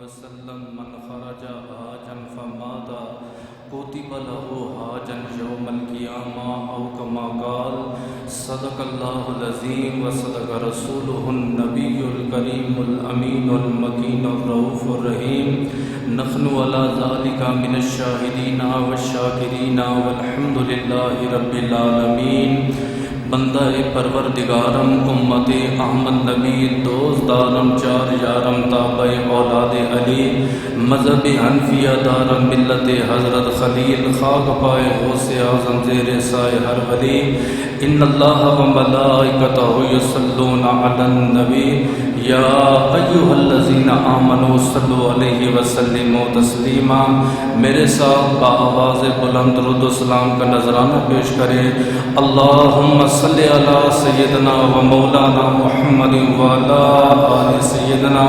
وسلم من خرج حاجا فمات كتب له حاجا يوم القيامة أو كما قال صدق الله العظيم وصدق رسوله النبي الكريم الأمين المكين الرؤوف الرحيم نحن على ذلك من الشاهدين والشاكرين والحمد لله رب العالمين بندہ پروردگارم امت احمد نبی دوست دارم چار یارم تابع اولاد علی مذہب حنفیہ دارم ملت حضرت خلیل خاک پائے غوث اعظم زیر سائے ہر ولی ان اللہ و ملائکتہ یصلون علی النبی یا ایھا الذین آمنوا صلوا علیہ وسلموا تسلیما۔ میرے ساتھ بآواز بلند درود و سلام کا نذرانہ پیش کریں۔ اللہم صلی علی سیدنا و مولانا محمد وعلی آل سیدنا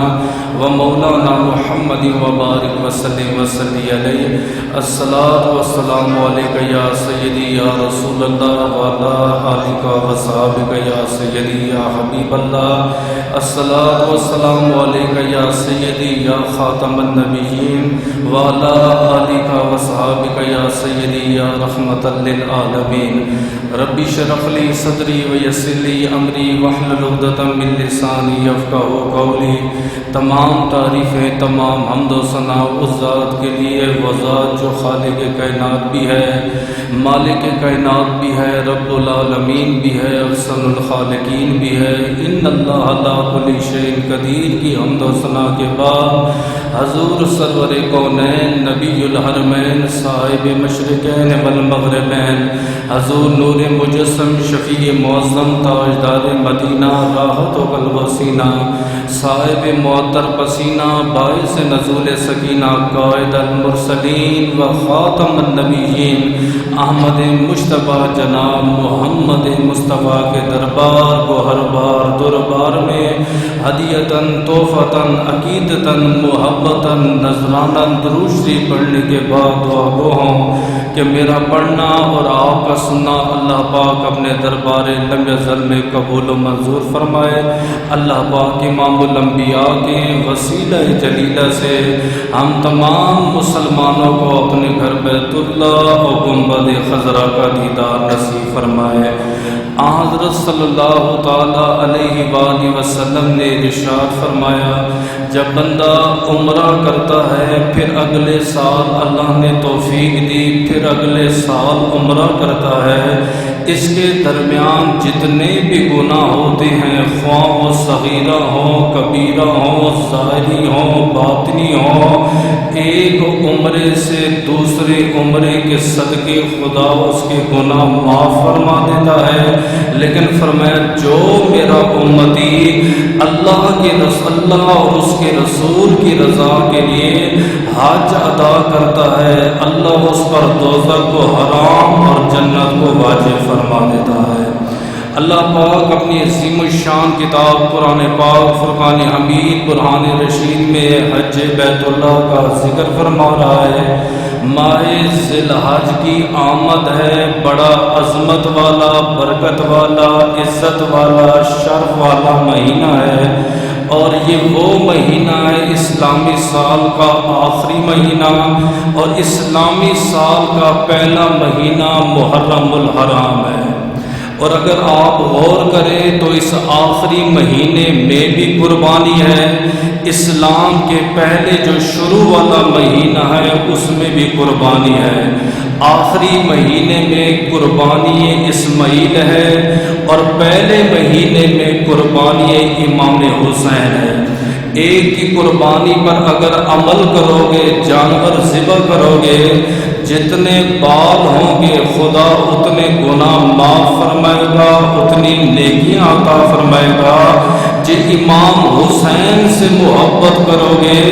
و مولانا محمد وبارک وسلم وصلی علیہ۔ الصلاۃ والسلام علیک یا سیدی یا رسول اللہ وعلی آلک و صحابک یا سیدی یا حبیب اللہ۔ الصلاۃ والسلام علیک یا سیدی یا خاتم النبیین وعلی آلک و صحابک یا سیدی یا رحمۃ للعالمین۔ رب اشرح لی صدری ویسر لی امری واحلل عقدۃ من لسانی یفقہوا قولی۔ تمام تعریفیں تمام حمد و ثنا اس ذات کے لیے، وہ ذات جو خالق کائنات بھی ہے، مالک کائنات بھی ہے، رب العالمین بھی ہے، احسن الخالقین بھی ہے۔ ان اللہ علی کل شیء قدیر کی حمد و ثنا کے بعد حضور سرور کونین نبی الحرمین صاحب مشرقین والمغربین حضور نور مجسم شفیع معظم تاجدار مدینہ راحت و قلب و سینہ صاحب معطر پسینہ باعث نزول سکینہ قائد المرسلین و خاتم النبیین احمد مجتبی جناب محمد مصطفیٰ کے دربار کو ہر بار دربار میں ہدیتاً تحفتاً عقیدتاً محبتاً نذراناً درود شریف پڑھنے کے بعد دعا گو ہوں کہ میرا پڑھنا اور آپ کا سننا اللہ پاک اپنے دربار لم یزل میں قبول و منظور فرمائے۔ اللہ پاک امام الانبیاء کے وسیلہ جلیلہ سے ہم تمام مسلمانوں کو اپنے گھر بیت اللہ اور گنبد خضرا کا دیدار نصیب فرمائے۔ حضرت صلی اللہ تعالی علیہ وآلہ وسلم نے ارشاد فرمایا، جب بندہ عمرہ کرتا ہے پھر اگلے سال اللہ نے توفیق دی پھر اگلے سال عمرہ کرتا ہے، اس کے درمیان جتنے بھی گناہ ہوتے ہیں خواہ وہ صغیرہ ہوں کبیرہ ہوں ظاہری ہوں باطنی ہوں، ایک عمرے سے دوسرے عمرے کے صدقے خدا اس کے گناہ معاف فرما دیتا ہے۔ لیکن فرمایا جو میرا امتی اللہ اور اس کے رسول کی رضا کے لیے حج ادا کرتا ہے، اللہ اس پر دوزخ کو حرام اور جنت کو واجب فرما دیتا ہے۔ اللہ پاک اپنی عظیم الشان کتاب قرآن پاک فرقان حمید برہان رشید میں حج بیت اللہ کا ذکر فرما رہا ہے۔ ماہ ذی الحج کی آمد ہے، بڑا عظمت والا برکت والا عزت والا شرف والا مہینہ ہے، اور یہ وہ مہینہ ہے اسلامی سال کا آخری مہینہ، اور اسلامی سال کا پہلا مہینہ محرم الحرام ہے۔ اور اگر آپ غور کریں تو اس آخری مہینے میں بھی قربانی ہے، اسلام کے پہلے جو شروع والا مہینہ ہے اس میں بھی قربانی ہے۔ آخری مہینے میں قربانی اسماعیل ہے اور پہلے مہینے میں قربانی امام حسین ہے۔ ایک کی قربانی پر اگر عمل کرو گے، جانور ذبح کرو گے، جتنے بال ہوں گے خدا اتنے گناہ معاف فرمائے گا، اتنی نیکیاں عطا فرمائے گا۔ جی امام حسین سے محبت کرو گے،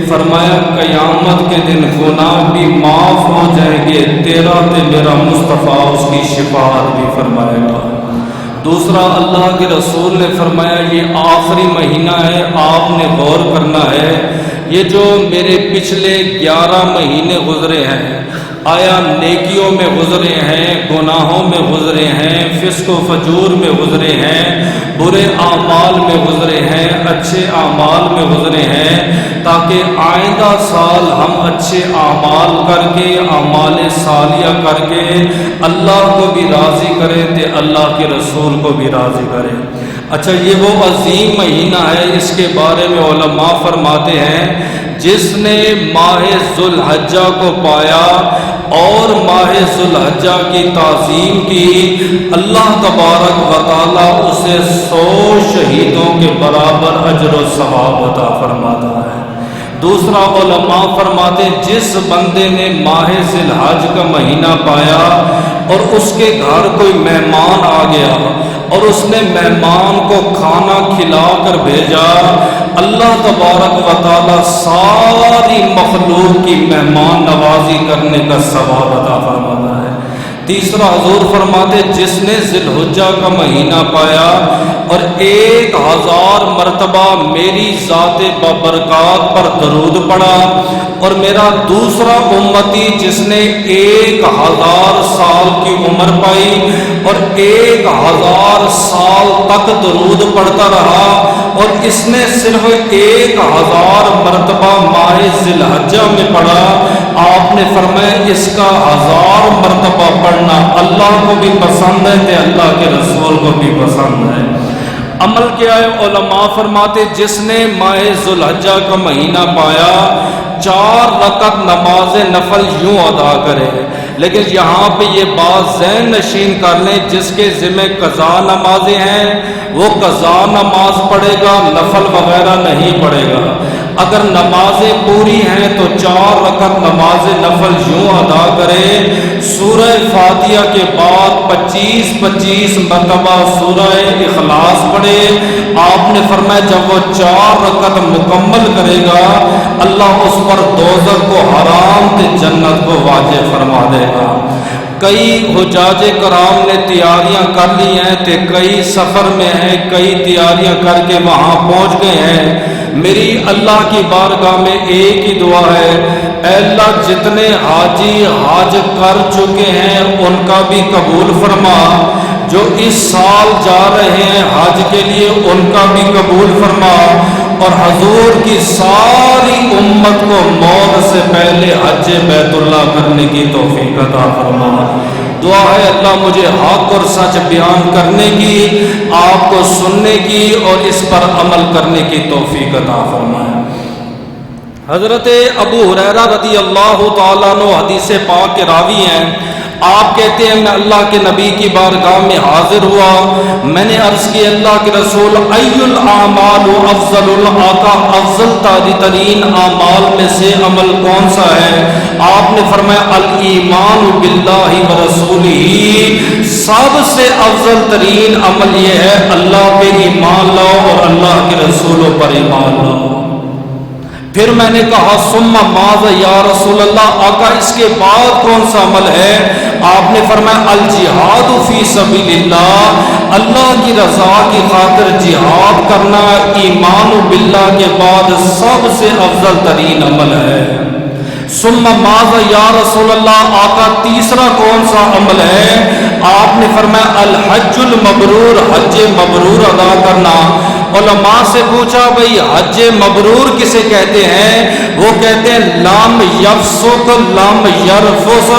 فرمایا قیامت کے دن گناہ بھی معاف ہو جائیں گے، تیرا تے میرا مصطفیٰ اس کی شفاعت بھی فرمائے گا۔ دوسرا اللہ کے رسول نے فرمایا یہ آخری مہینہ ہے، آپ نے غور کرنا ہے، یہ جو میرے پچھلے 11 مہینے گزرے ہیں آیا نیکیوں میں گزرے ہیں، گناہوں میں گزرے ہیں، فسق و فجور میں گزرے ہیں، برے اعمال میں گزرے ہیں، اچھے اعمال میں گزرے ہیں، تاکہ آئندہ سال ہم اچھے اعمال کر کے اعمال صالحہ کر کے اللہ کو بھی راضی کریں تے اللہ کے رسول کو بھی راضی کریں۔ اچھا، یہ وہ عظیم مہینہ ہے، اس کے بارے میں علماء فرماتے ہیں جس نے ماہ ذو الحجہ کو پایا اور ماہ ذو الحجہ کی تعظیم کی، اللہ تبارک و تعالیٰ اسے 100 شہیدوں کے برابر اجر و ثواب عطا فرماتا ہے۔ دوسرا علماء فرماتے جس بندے نے ماہ ذی الحج کا مہینہ پایا اور اس کے گھر کوئی مہمان آ گیا اور اس نے مہمان کو کھانا کھلا کر بھیجا، اللہ تبارک و تعالیٰ ساری مخلوق کی مہمان نوازی کرنے کا ثواب عطا فرماتا ہے۔ تیسرا حضور فرماتے جس نے ذی الحجہ کا مہینہ پایا اور 1000 مرتبہ میری ذات بابرکات پر درود پڑھا، اور میرا دوسرا امتی جس نے 1000 سال کی عمر پائی اور 1000 سال تک درود پڑھتا رہا، اور اس نے صرف 1000 مرتبہ ماہ ذی الحجہ میں پڑھا، آپ نے فرمایا اس کا 1000 مرتبہ پڑھنا اللہ کو بھی پسند ہے تے اللہ کے رسول کو بھی پسند ہے۔ عمل کیا ہے؟ علماء فرماتے جس نے ماہ ذو الحجہ کا مہینہ پایا 4 رکعت نماز نفل یوں ادا کرے، لیکن یہاں پہ یہ بات ذہن نشین کر لیں جس کے ذمہ قضا نمازیں ہیں وہ قضا نماز پڑھے گا، نفل وغیرہ نہیں پڑھے گا۔ اگر نمازیں پوری ہیں تو 4 رکعت نماز نفل یوں ادا کرے، سورہ فاتحہ کے بعد 25 مرتبہ سورہ اخلاص پڑھے۔ آپ نے فرمایا جب وہ 4 رکعت مکمل کرے گا اللہ اس پر دوزخ کو حرام تے جنت کو واجب فرما دے گا۔ کئی حجاج کرام نے تیاریاں کر لی ہیں تے کئی سفر میں ہیں، کئی تیاریاں کر کے وہاں پہنچ گئے ہیں۔ میری اللہ کی بارگاہ میں ایک ہی دعا ہے، اے اللہ جتنے حاجی حج کر چکے ہیں ان کا بھی قبول فرما، جو اس سال جا رہے ہیں حج کے لیے ان کا بھی قبول فرما، اور حضور کی ساری امت کو موت سے پہلے حج بیت اللہ کرنے کی توفیق عطا فرما۔ دعا ہے اللہ مجھے حق اور سچ بیان کرنے کی، آپ کو سننے کی اور اس پر عمل کرنے کی توفیق عطا فرمائے۔ حضرت ابو ہریرہ رضی اللہ تعالیٰ عنہ حدیث پاک کے راوی ہیں، آپ کہتے ہیں میں اللہ کے نبی کی بارگاہ میں حاضر ہوا، میں نے عرض کی اللہ کے رسول ای الاعمال افضل، آقا افضل ترین اعمال میں سے عمل کون سا ہے؟ آپ نے فرمایا الایمان باللہ ورسولہ، سب سے افضل ترین عمل یہ ہے اللہ پہ ایمان لاؤ اور اللہ کے رسولوں پر ایمان لاؤ۔ پھر میں نے کہا ثم ماذا یا رسول اللہ، آقا اس کے بعد کون سا عمل ہے؟ آپ نے فرمایا الجہاد فی سبیل اللہ، اللہ کی رضا کی خاطر جہاد کرنا ایمان باللہ کے بعد سب سے افضل ترین عمل ہے۔ ثم ماذا یا رسول اللہ، آقا تیسرا کون سا عمل ہے؟ آپ نے فرمایا الحج المبرور، حج مبرور ادا کرنا۔ علماء سے پوچھا بھئی حج مبرور کسے کہتے ہیں؟ وہ کہتے ہیں لم یفسق لم یرفث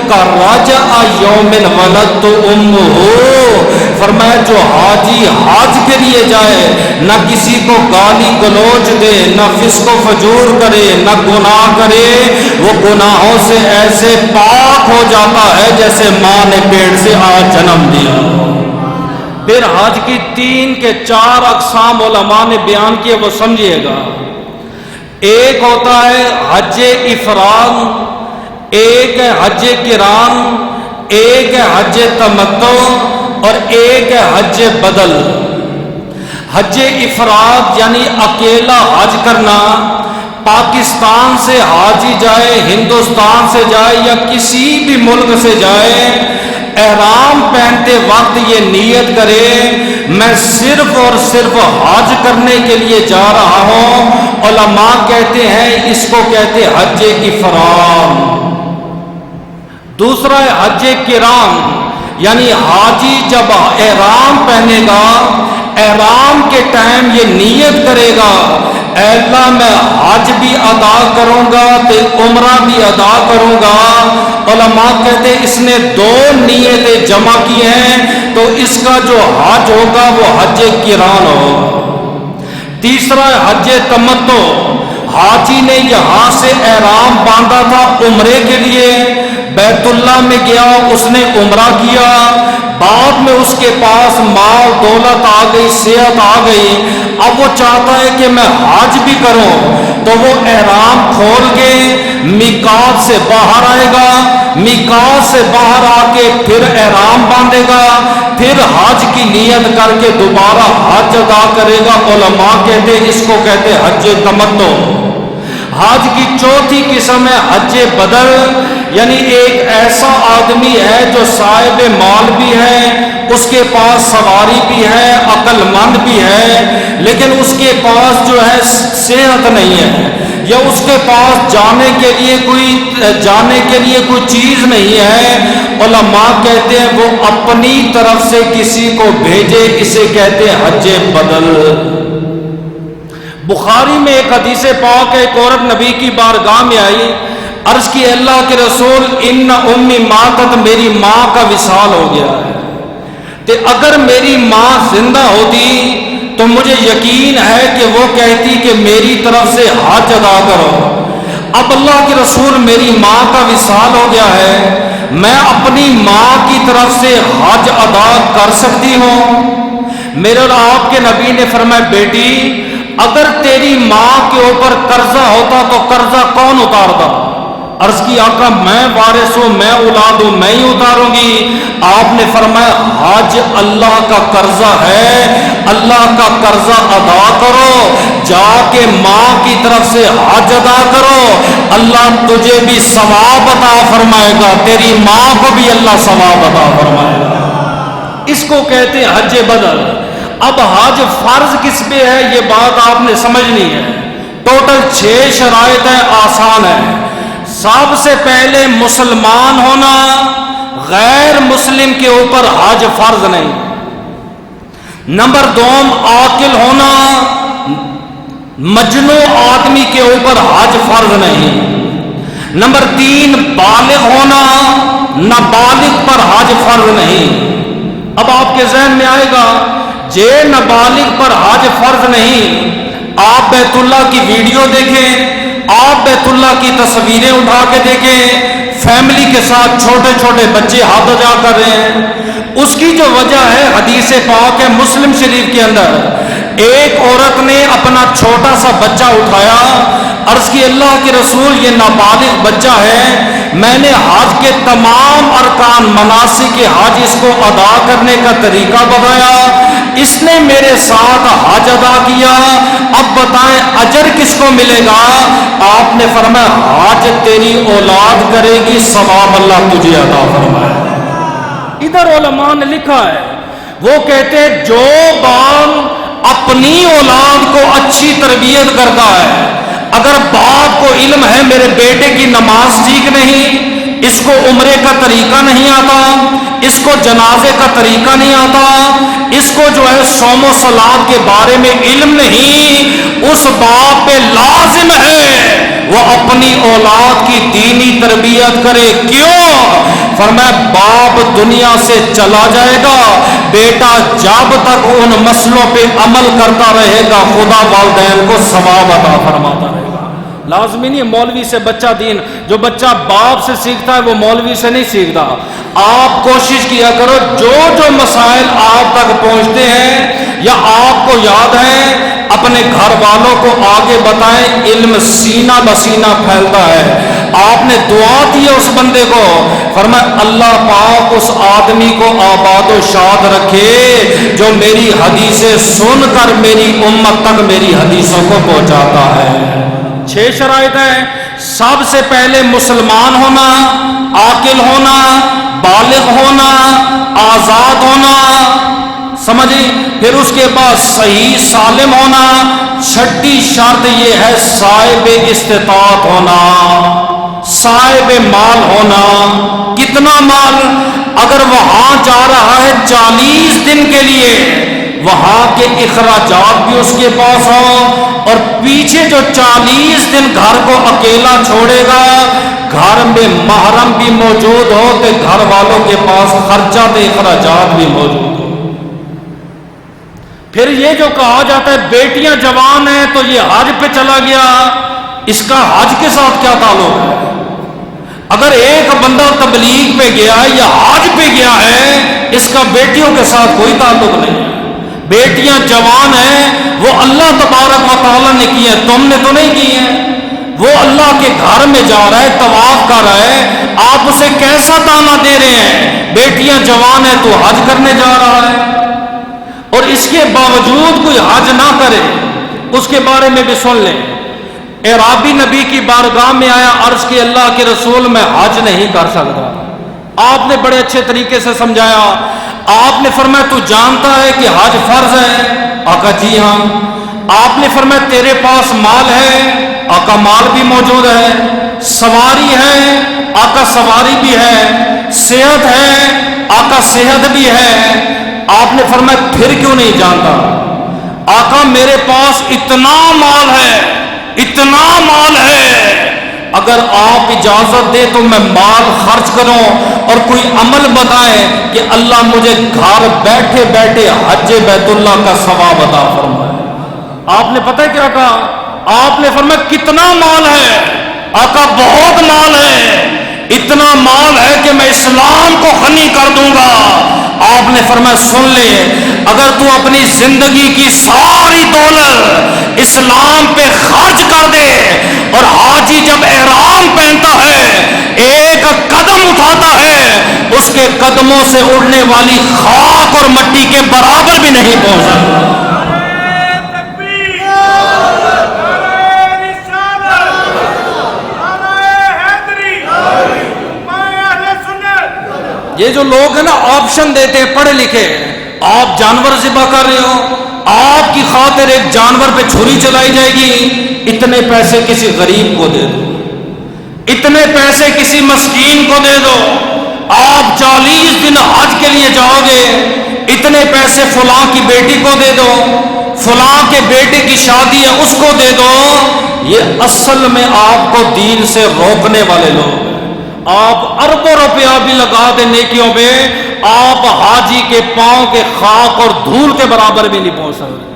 کراجع یوم ولدت امہ، فرمایا جو حاجی حج کے لیے جائے نہ کسی کو گالی گلوچ دے، نہ فسق و فجور کرے، نہ گناہ کرے، وہ گناہوں سے ایسے پاک ہو جاتا ہے جیسے ماں نے پیٹ سے آج جنم دیا۔ پھر حج کی 3 کے 4 اقسام علماء نے بیان کیے، وہ سمجھیے گا۔ ایک ہوتا ہے حج افراد، ایک ہے حج قران، ایک ہے حج تمتع اور ایک ہے حج بدل۔ حج افراد یعنی اکیلا حج کرنا، پاکستان سے حاجی جائے، ہندوستان سے جائے یا کسی بھی ملک سے جائے، احرام پہنتے وقت یہ نیت کرے میں صرف اور صرف حج کرنے کے لیے جا رہا ہوں۔ علماء کہتے ہیں اس کو کہتے حج افراد۔ دوسرا ہے حج قران، یعنی حاجی جب احرام پہنے گا، احرام کے ٹائم یہ نیت کرے گا اے اللہ میں حج بھی ادا کروں گا تے عمرہ بھی ادا کروں گا. علماء کہتے اس نے دو نیتیں جمع کی ہیں تو اس کا جو حج ہوگا وہ حج قران ہوگا. تیسرا حج تمتع. حاجی نے یہاں سے احرام باندھا تھا عمرے کے لیے، بیت اللہ میں گیا، اس نے عمرہ کیا، بعد میں اس کے پاس مال دولت آ گئی، صحت آ گئی، اب وہ چاہتا ہے کہ میں حج بھی کروں، تو وہ احرام کھول کے میقات سے باہر آئے گا، میقات سے باہر آ کے پھر احرام باندھے گا، پھر حج کی نیت کر کے دوبارہ حج ادا کرے گا. علماء کہتے اس کو کہتے حج تمتع. حج کی چوتھی قسم ہے حج بدل، یعنی ایک ایسا آدمی ہے جو صاحب مال بھی ہے، اس کے پاس سواری بھی ہے، عقل مند بھی ہے، لیکن اس کے پاس جو ہے صحت نہیں ہے، یا اس کے پاس جانے کے لیے کوئی چیز نہیں ہے. علماء کہتے ہیں وہ اپنی طرف سے کسی کو بھیجے، اسے کہتے ہیں حج بدل. بخاری میں ایک حدیث پاک ہے، ایک عورت نبی کی بارگاہ میں آئی، عرض کی اللہ کے رسول ان امی ماتت، میری ماں کا وصال ہو گیا ہے، کہ اگر میری ماں زندہ ہوتی تو مجھے یقین ہے کہ وہ کہتی کہ میری طرف سے حج ادا کرو. اب اللہ کے رسول میری ماں کا وصال ہو گیا ہے، میں اپنی ماں کی طرف سے حج ادا کر سکتی ہوں؟ میرے اور آپ کے نبی نے فرمایا بیٹی اگر تیری ماں کے اوپر قرضہ ہوتا تو قرضہ کون اتارتا؟ عرض کی آقا میں وارث ہوں، میں اولاد ہوں، میں ہی اتاروں گی. آپ نے فرمایا حج اللہ کا قرضہ ہے، اللہ کا قرضہ ادا کرو، جا کے ماں کی طرف سے حج ادا کرو، اللہ تجھے بھی ثواب عطا فرمائے گا، تیری ماں کو بھی اللہ ثواب عطا فرمائے گا. اس کو کہتے ہیں حج بدل. اب حج فرض کس پہ ہے یہ بات آپ نے سمجھنی ہے. ٹوٹل 6 شرائط ہیں، آسان ہے. سب سے پہلے مسلمان ہونا، غیر مسلم کے اوپر حج فرض نہیں. نمبر 2 عاقل ہونا، مجنون آدمی کے اوپر حج فرض نہیں. نمبر 3 بالغ ہونا، نابالغ پر حج فرض نہیں. اب آپ کے ذہن میں آئے گا جے نابالغ پر حج فرض نہیں. آپ بیت اللہ کی ویڈیو دیکھیں، آپ بیت اللہ کی تصویریں اٹھا کے دیکھیں، فیملی کے ساتھ چھوٹے چھوٹے بچے حج ادا کر رہے ہیں. اس کی جو وجہ ہے حدیث پاک ہے مسلم شریف کے اندر، ایک عورت نے اپنا چھوٹا سا بچہ اٹھایا، عرض کی اللہ کے رسول یہ نابالغ بچہ ہے، میں نے حج کے تمام ارکان مناسک حج اس کو ادا کرنے کا طریقہ بتایا، اس نے میرے ساتھ حج ادا کیا، اب بتائیں اجر کس کو ملے گا؟ آپ نے فرمایا حج تیری اولاد کرے گی، ثواب اللہ تجھے عطا فرمائے. ادھر علماء نے لکھا ہے، وہ کہتے ہیں جو باپ اپنی اولاد کو اچھی تربیت کرتا ہے، اگر باپ کو علم ہے میرے بیٹے کی نماز ٹھیک نہیں، اس کو عمرے کا طریقہ نہیں آتا، اس کو جنازے کا طریقہ نہیں آتا، اس کو جو ہے صوم و صلات کے بارے میں علم نہیں، اس باپ پہ لازم ہے وہ اپنی اولاد کی دینی تربیت کرے. کیوں؟ فرمایا باپ دنیا سے چلا جائے گا، بیٹا جب تک ان مسئلوں پہ عمل کرتا رہے گا خدا والدین کو ثواب عطا فرماتا رہے گا. لازمی نہیں مولوی سے بچہ دین، جو بچہ باپ سے سیکھتا ہے وہ مولوی سے نہیں سیکھتا. آپ کوشش کیا کرو جو مسائل آپ تک پہنچتے ہیں یا آپ کو یاد ہے اپنے گھر والوں کو آگے بتائیں. علم سینہ بسینہ پھیلتا ہے. آپ نے دعا دی اس بندے کو، فرمایا اللہ پاک اس آدمی کو آباد و شاد رکھے جو میری حدیثیں سن کر میری امت تک میری حدیثوں کو پہنچاتا ہے. 6 شرائط ہیں. سب سے پہلے مسلمان ہونا، عاقل ہونا، بالغ ہونا، آزاد ہونا، سمجھیں. پھر اس کے بعد صحیح سالم ہونا. 6ٹھی شرط یہ ہے صاحب استطاعت ہونا، صاحب مال ہونا. کتنا مال؟ اگر وہاں جا رہا ہے 40 دن کے لیے، وہاں کے اخراجات بھی اس کے پاس ہوں، اور پیچھے جو 40 دن گھر کو اکیلا چھوڑے گا، گھر میں محرم بھی موجود ہو تو گھر والوں کے پاس خرچہ دے اخراجات بھی موجود ہو۔ پھر یہ جو کہا جاتا ہے بیٹیاں جوان ہیں تو یہ حج پہ چلا گیا، اس کا حج کے ساتھ کیا تعلق ہے؟ اگر ایک بندہ تبلیغ پہ گیا یا حج پہ گیا ہے، اس کا بیٹیوں کے ساتھ کوئی تعلق نہیں ہے۔ بیٹیاں جوان ہیں، وہ اللہ تبارک و تعالیٰ نے کی ہیں، تم نے تو نہیں کی ہیں۔ وہ اللہ کے گھر میں جا رہا ہے، طواف کر رہا ہے، آپ اسے کیسا تانا دے رہے ہیں؟ بیٹیاں جوان ہیں تو حج کرنے جا رہا ہے، اور اس کے باوجود کوئی حج نہ کرے، اس کے بارے میں بھی سن لیں۔ اعرابی نبی کی بارگاہ میں آیا، عرض کی اللہ کے رسول میں حج نہیں کر سکتا۔ آپ نے بڑے اچھے طریقے سے سمجھایا، آپ نے فرمایا تو جانتا ہے کہ حج فرض ہے؟ آقا جی ہاں۔ آپ نے فرمایا تیرے پاس مال ہے؟ آقا مال بھی موجود ہے۔ سواری ہے؟ آقا سواری بھی ہے۔ صحت ہے؟ آقا صحت بھی ہے۔ آپ نے فرمایا پھر کیوں نہیں جانتا؟ آقا میرے پاس اتنا مال ہے، اتنا مال ہے، اگر آپ اجازت دے تو میں مال خرچ کروں اور کوئی عمل بتائیں کہ اللہ مجھے گھر بیٹھے بیٹھے حج بیت اللہ کا ثواب عطا فرمائے۔ آپ نے پتہ کیا کہا؟ آپ نے فرمایا کتنا مال ہے؟ آقا بہت مال ہے، اتنا مال ہے کہ میں اسلام کو غنی کر دوں گا۔ آپ نے فرمایا سن لے، اگر تو اپنی زندگی کی ساری دولت اسلام پہ خرچ کر دے، اور حاجی جب احرام پہنتا ہے ایک قدم اٹھاتا ہے، اس کے قدموں سے اڑنے والی خاک اور مٹی کے برابر بھی نہیں پہنچ سکتا۔ یہ جو لوگ ہیں نا آپشن دیتے ہیں پڑھے لکھے، آپ جانور ذبح کر رہے ہو، آپ کی خاطر ایک جانور پہ چھری چلائی جائے گی، اتنے پیسے کسی غریب کو دے دو، اتنے پیسے کسی مسکین کو دے دو، آپ 40 دن حج کے لیے جاؤ گے، اتنے پیسے فلاں کی بیٹی کو دے دو، فلاں کے بیٹے کی شادی ہے اس کو دے دو۔ یہ اصل میں آپ کو دین سے روکنے والے لوگ ہیں۔ آپ اربوں روپیہ بھی لگا دیں نیکیوں پہ، آپ حاجی کے پاؤں کے خاک اور دھول کے برابر بھی نہیں پہنچ سکتے۔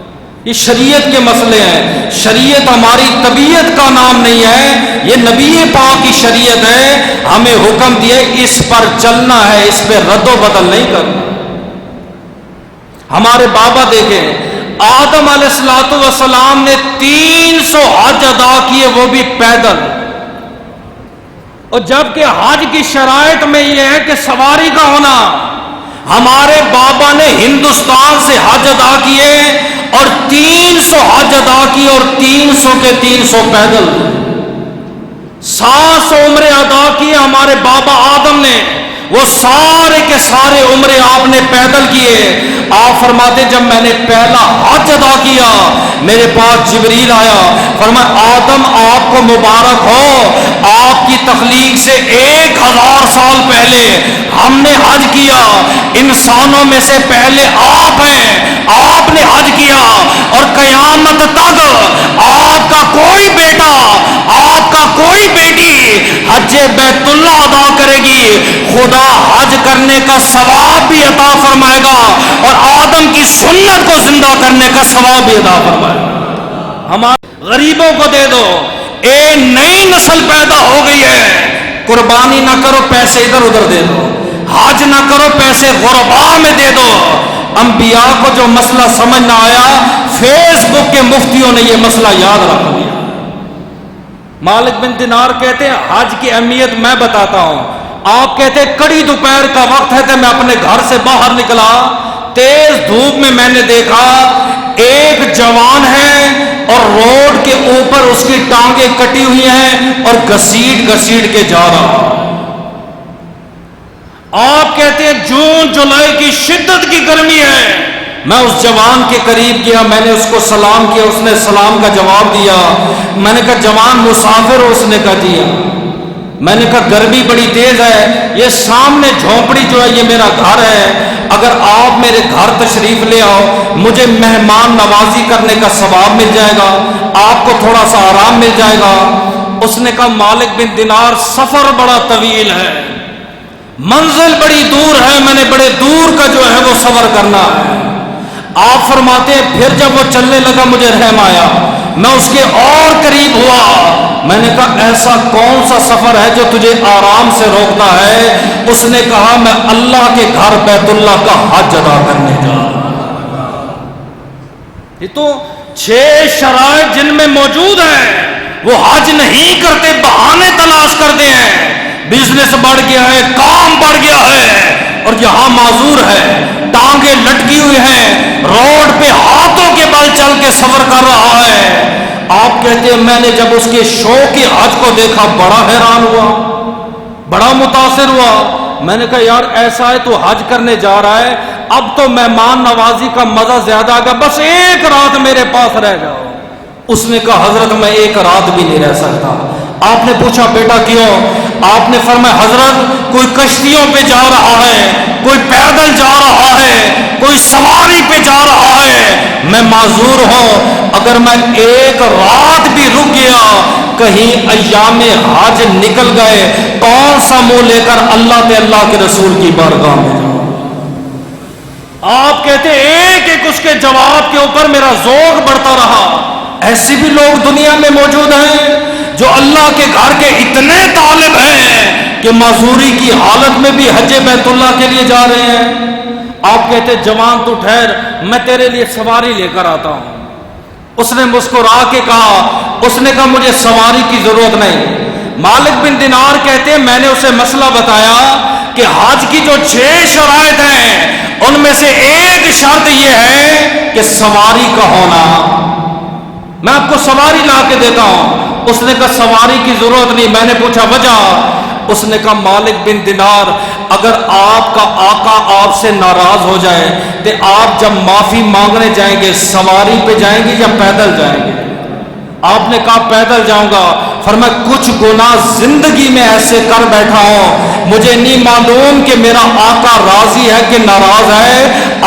یہ شریعت کے مسئلے ہیں، شریعت ہماری طبیعت کا نام نہیں ہے، یہ نبی پاک کی شریعت ہے، ہمیں حکم دیا اس پر چلنا ہے، اس پہ رد و بدل نہیں کرنا۔ ہمارے بابا دیکھیں، آدم علیہ السلام نے 300 حج ادا کیے، وہ بھی پیدل، اور جبکہ حج کی شرائط میں یہ ہے کہ سواری کا ہونا، ہمارے بابا نے ہندوستان سے حج ادا کیے اور 300 حج ادا کیے، اور 300 کے 300 پیدل، 700 عمرے ادا کیے ہمارے بابا آدم نے، وہ سارے کے سارے عمرے آپ نے پیدل کیے۔ آپ فرماتے جب میں نے پہلا حج ادا کیا، میرے پاس جبریل آیا، فرمایا آدم آپ کو مبارک ہو، آپ کی تخلیق سے 1000 سال پہلے ہم نے حج کیا، انسانوں میں سے پہلے آپ ہیں، آپ نے حج کیا، اور قیامت تک آپ کا کوئی بیٹا، آپ کا کوئی بیٹی حج بیت اللہ ادا کرے گی، خدا حج کرنے کا ثواب بھی عطا فرمائے گا اور آدم کی سنت کو زندہ کرنے کا ثواب بھی عطا فرمائے گا۔ ہمارے غریبوں کو دے دو، ایک نئی نسل پیدا ہو گئی ہے، قربانی نہ کرو پیسے ادھر ادھر دے دو، حج نہ کرو پیسے غرباء میں دے دو۔ انبیاء کو جو مسئلہ سمجھ نہ آیا، فیس بک کے مفتیوں نے یہ مسئلہ یاد رکھ لیا۔ مالک بن دینار کہتے ہیں حج کی اہمیت میں بتاتا ہوں، آپ کہتے ہیں کڑی دوپہر کا وقت ہے کہ میں اپنے گھر سے باہر نکلا، تیز دھوپ میں نے دیکھا ایک جوان ہے اور روڈ کے اوپر اس کی ٹانگیں کٹی ہوئی ہیں اور گھسیٹ گھسیٹ کے جا رہا۔ آپ کہتے ہیں جون جولائی کی شدت کی گرمی ہے، میں اس جوان کے قریب گیا، میں نے اس کو سلام کیا، اس نے سلام کا جواب دیا، میں نے کہا جوان مسافر ہو؟ اس نے کہا جی۔ میں نے کہا گرمی بڑی تیز ہے، یہ سامنے جھونپڑی جو ہے یہ میرا گھر ہے، اگر آپ میرے گھر تشریف لے آؤ مجھے مہمان نوازی کرنے کا ثواب مل جائے گا، آپ کو تھوڑا سا آرام مل جائے گا۔ اس نے کہا مالک بن دینار سفر بڑا طویل ہے، منزل بڑی دور ہے، میں نے بڑے دور کا جو ہے وہ سفر کرنا ہے۔ آپ فرماتے ہیں پھر جب وہ چلنے لگا مجھے رحم آیا، میں اس کے اور قریب ہوا، میں نے کہا ایسا کون سا سفر ہے جو تجھے آرام سے روکتا ہے؟ اس نے کہا میں اللہ کے گھر بیت اللہ کا حج ادا کرنے جا رہا ہوں۔ یہ تو 6 شرائط جن میں موجود ہیں، وہ حج نہیں کرتے، بہانے تلاش کرتے ہیں، بزنس بڑھ گیا ہے، کام بڑھ گیا ہے، اور یہاں معذور ہے، ٹانگیں لٹکی ہوئی ہیں، روڈ پہ ہاتھوں کے بل چل کے سفر کر رہا ہے۔ آپ کہتے ہیں میں نے جب اس کے شوق حج کو دیکھا بڑا حیران ہوا، بڑا متاثر ہوا۔ میں نے کہا یار ایسا ہے تو حج کرنے جا رہا ہے، اب تو مہمان نوازی کا مزہ زیادہ آگا، بس ایک رات میرے پاس رہ جاؤ۔ اس نے کہا حضرت میں ایک رات بھی نہیں رہ سکتا۔ آپ نے پوچھا بیٹا کیوں؟ آپ نے فرمایا حضرت کوئی کشتیوں پہ جا رہا ہے، کوئی پیدل جا رہا ہے، کوئی سواری پہ جا رہا ہے، میں معذور ہوں، اگر میں ایک رات بھی رک گیا، کہیں ایام حج نکل گئے، کون سا منہ لے کر اللہ کے رسول کی بارگاہ میں جاؤں؟ آپ کہتے ایک ایک اس کے جواب کے اوپر میرا ذوق بڑھتا رہا۔ ایسے بھی لوگ دنیا میں موجود ہیں جو اللہ کے گھر کے اتنے طالب ہیں کہ معذوری کی حالت میں بھی حج بیت اللہ کے لیے جا رہے ہیں۔ آپ کہتے جوان تو ٹھہر، میں تیرے لیے سواری لے کر آتا ہوں۔ اس نے مسکرا کے کہا، اس نے کہا مجھے سواری کی ضرورت نہیں۔ مالک بن دینار کہتے ہیں میں نے اسے مسئلہ بتایا کہ حج کی جو 6 شرائط ہیں ان میں سے ایک شرط یہ ہے کہ سواری کا ہونا، میں آپ کو سواری لا کے دیتا ہوں۔ اس نے کہا سواری کی ضرورت نہیں۔ میں نے پوچھا وجہ؟ اس نے کہا مالک بن دینار اگر آپ کا آقا آپ سے ناراض ہو جائے تو آپ جب معافی مانگنے جائیں گے سواری پہ جائیں گے یا پیدل جائیں گے؟ آپ نے کہا پیدل جاؤں گا۔ فرمایا کچھ گناہ زندگی میں ایسے کر بیٹھا ہوں مجھے نہیں معلوم کہ میرا آقا راضی ہے کہ ناراض ہے،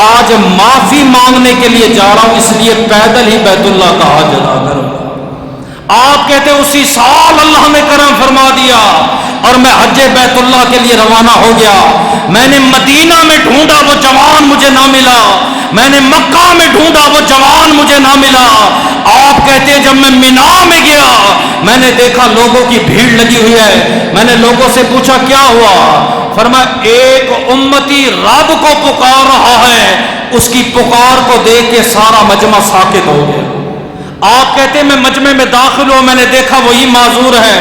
آج معافی مانگنے کے لیے جا رہا ہوں، اس لیے پیدل ہی بیت اللہ کا حج ادا کروں گا۔ آپ کہتے اسی سال اللہ نے کرم فرما دیا اور میں حج بیت اللہ کے لیے روانہ ہو گیا۔ میں نے مدینہ میں ڈھونڈا وہ جوان مجھے نہ ملا، میں نے مکہ میں ڈھونڈا وہ جوان مجھے نہ ملا۔ آپ کہتے ہیں جب میں مینا میں گیا میں نے دیکھا لوگوں کی بھیڑ لگی ہوئی ہے، میں نے لوگوں سے پوچھا کیا ہوا؟ فرمایا ایک امتی رب کو پکار رہا ہے، اس کی پکار کو دیکھ کے سارا مجمع ساکت ہو گیا۔ آپ کہتے ہیں میں مجمع میں داخل ہوں، میں نے دیکھا وہی معذور ہے،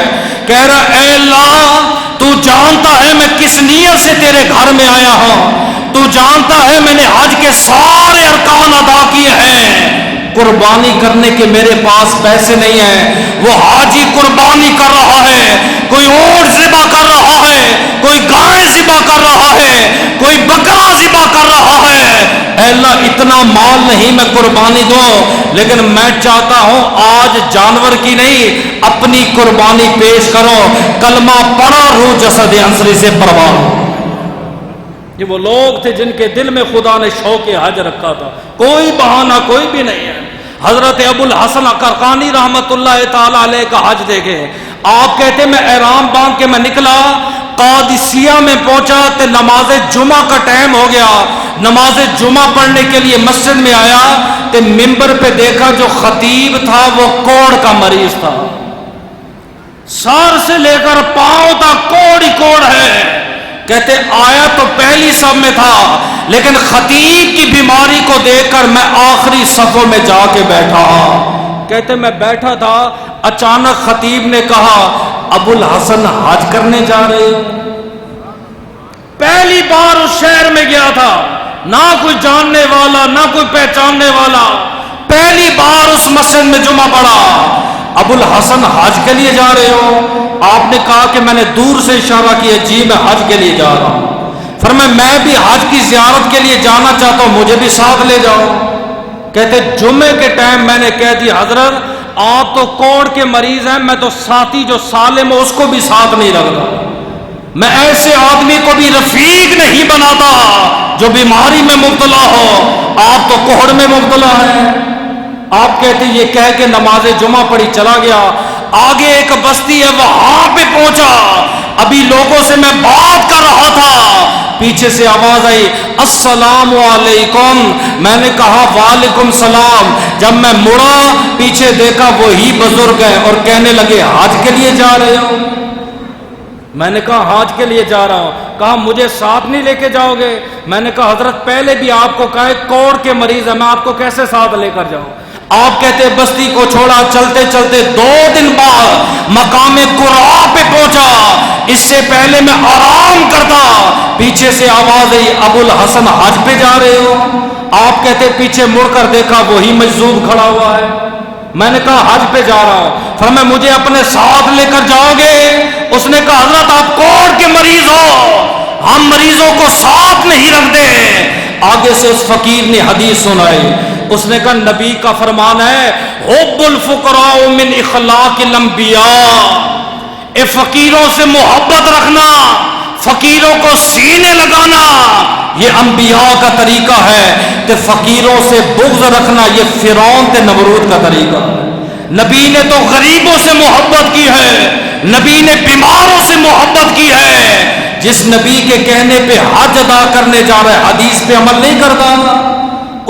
کہہ رہا اے اللہ تو جانتا ہے میں کس نیت سے تیرے گھر میں آیا ہوں، تو جانتا ہے میں نے حج کے سارے ارکان ادا کیے ہیں، قربانی کرنے کے میرے پاس پیسے نہیں ہیں۔ وہ حاجی قربانی کر رہا ہے، کوئی اونٹ ذبح کر رہا ہے، کوئی گائے ذبح کر رہا ہے، کوئی بکرا ذبح کر رہا ہے۔ اے اللہ اتنا مال نہیں میں قربانی دوں، لیکن میں چاہتا ہوں آج جانور کی نہیں اپنی قربانی پیش کرو، کلمہ پڑھا روح جسد انصری سے پروان ہو۔ یہ وہ لوگ تھے جن کے دل میں خدا نے شوق حج رکھا تھا، کوئی بہانہ کوئی بھی نہیں ہے۔ حضرت ابو الحسن قرقانی رحمت اللہ تعالی علیہ کا حج دیکھے، آپ کہتے میں احرام باندھ کے میں نکلا، قادسیہ میں پہنچا تو نماز جمعہ کا ٹائم ہو گیا، نماز جمعہ پڑھنے کے لیے مسجد میں آیا تو ممبر پہ دیکھا جو خطیب تھا وہ کوڑ کا مریض تھا، سر سے لے کر پاؤں تک کوڑ ہی کوڑ ہے۔ کہتے آیا تو پہلی صف میں تھا لیکن خطیب کی بیماری کو دیکھ کر میں آخری صفوں میں جا کے بیٹھا۔ کہتے میں بیٹھا تھا اچانک خطیب نے کہا ابو الحسن حج کرنے جا رہے ہو؟ پہلی بار اس شہر میں گیا تھا، نہ کوئی جاننے والا نہ کوئی پہچاننے والا، پہلی بار اس مسجد میں جمعہ پڑھا۔ ابو الحسن حج کے لیے جا رہے ہو؟ آپ نے کہا کہ میں نے دور سے اشارہ کیا جی میں حج کے لیے جا رہا ہوں۔ فرمایا میں بھی حج کی زیارت کے لیے جانا چاہتا ہوں، مجھے بھی ساتھ لے جاؤ۔ کہتے جمعے کے ٹائم میں نے کہہ دی حضرت آپ تو کوڑ کے مریض ہیں، میں تو ساتھی جو سالم ہو اس کو بھی ساتھ نہیں رکھتا، میں ایسے آدمی کو بھی رفیق نہیں بناتا جو بیماری میں مبتلا ہو، آپ تو کوڑ میں مبتلا ہیں۔ آپ کہتے یہ کہہ کے نماز جمعہ پڑھی چلا گیا، آگے ایک بستی ہے وہاں پہ پہنچا، ابھی لوگوں سے میں بات کر رہا تھا، پیچھے سے آواز آئی السلام علیکم، میں نے کہا وعلیکم السلام، جب میں مڑا پیچھے دیکھا وہی بزرگ ہیں اور کہنے لگے حج کے لیے جا رہے ہو؟ میں نے کہا حج کے لیے جا رہا ہوں۔ کہا مجھے ساتھ نہیں لے کے جاؤ گے؟ میں نے کہا حضرت پہلے بھی آپ کو کہا کوڑ کے مریض ہے، میں آپ کو کیسے ساتھ لے کر جاؤں؟ آپ کہتے بستی کو چھوڑا، چلتے چلتے 2 دن بعد مقام قرا پہ پہنچا، اس سے پہلے میں آرام کرتا، پیچھے سے آواز آئی ابو الحسن حج پہ جا رہے ہو؟ آپ کہتے پیچھے مڑ کر دیکھا وہی مجذوب کھڑا ہوا ہے۔ میں نے کہا حج پہ جا رہا ہوں، فرمایا مجھے اپنے ساتھ لے کر جاؤ گے؟ اس نے کہا حضرت آپ کوڑ کے مریض ہو، ہم مریضوں کو ساتھ نہیں رکھتے۔ آگے سے اس فقیر نے حدیث سنائی، اس نے کہا نبی کا فرمان ہے حب الفقراء من اخلاق الانبیاء، اے فقیروں سے محبت رکھنا، فقیروں کو سینے لگانا یہ انبیاء کا طریقہ ہے، کہ فقیروں سے بغض رکھنا یہ فرعون تے نمرود کا طریقہ ہے۔ نبی نے تو غریبوں سے محبت کی ہے، نبی نے بیماروں سے محبت کی ہے۔ جس نبی کے کہنے پہ حج ادا کرنے جا رہا ہے حدیث پہ عمل نہیں کرتا،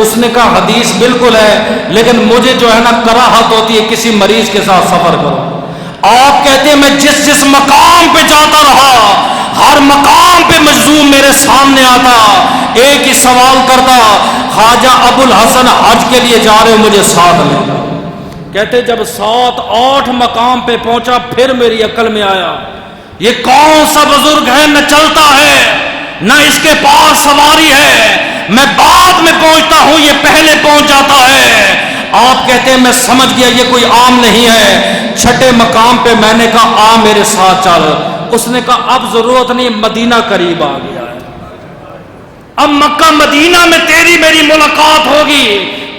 اس نے کہا حدیث بالکل ہے لیکن مجھے جو ہے نا کراہت ہوتی ہے کسی مریض کے ساتھ سفر کرو۔ آپ کہتے ہیں میں جس مقام پہ جاتا رہا، ہر مقام پہ مجذوب میرے سامنے آتا، ایک ہی سوال کرتا خواجہ ابو الحسن حج کے لیے جا رہے ہو مجھے ساتھ لے جاؤ۔ کہتے جب 7-8 مقام پہ پہنچا پھر میری عقل میں آیا یہ کون سا بزرگ ہے، نہ چلتا ہے نہ اس کے پاس سواری ہے، میں بعد میں پہنچتا ہوں یہ پہلے پہنچ جاتا ہے۔ آپ کہتے ہیں میں سمجھ گیا یہ کوئی عام نہیں ہے، 6 مقام پہ میں نے کہا آ میرے ساتھ چل۔ اس نے کہا اب ضرورت نہیں، مدینہ قریب آ گیا ہے، اب مکہ مدینہ میں تیری میری ملاقات ہوگی،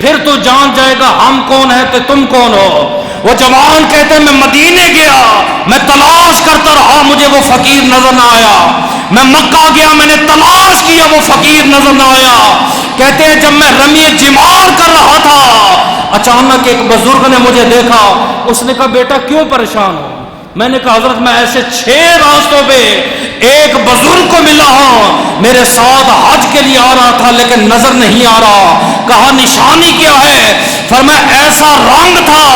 پھر تو جان جائے گا ہم کون ہیں تو تم کون ہو۔ وہ جوان کہتے ہیں میں مدینے گیا، میں تلاش کرتا رہا مجھے وہ فقیر نظر نہ آیا، میں مکہ گیا میں نے تلاش کیا وہ فقیر نظر نہ آیا۔ کہتے ہیں جب میں رمی جمار کر رہا تھا اچانک ایک بزرگ نے مجھے دیکھا، اس نے کہا بیٹا کیوں پریشان ہو؟ میں نے کہا حضرت میں ایسے 6 راستوں پہ ایک بزرگ کو ملا ہوں، میرے ساتھ حج کے لیے آ رہا تھا لیکن نظر نہیں آ رہا۔ کہا نشانی کیا ہے؟ فرمایا ایسا رنگ تھا،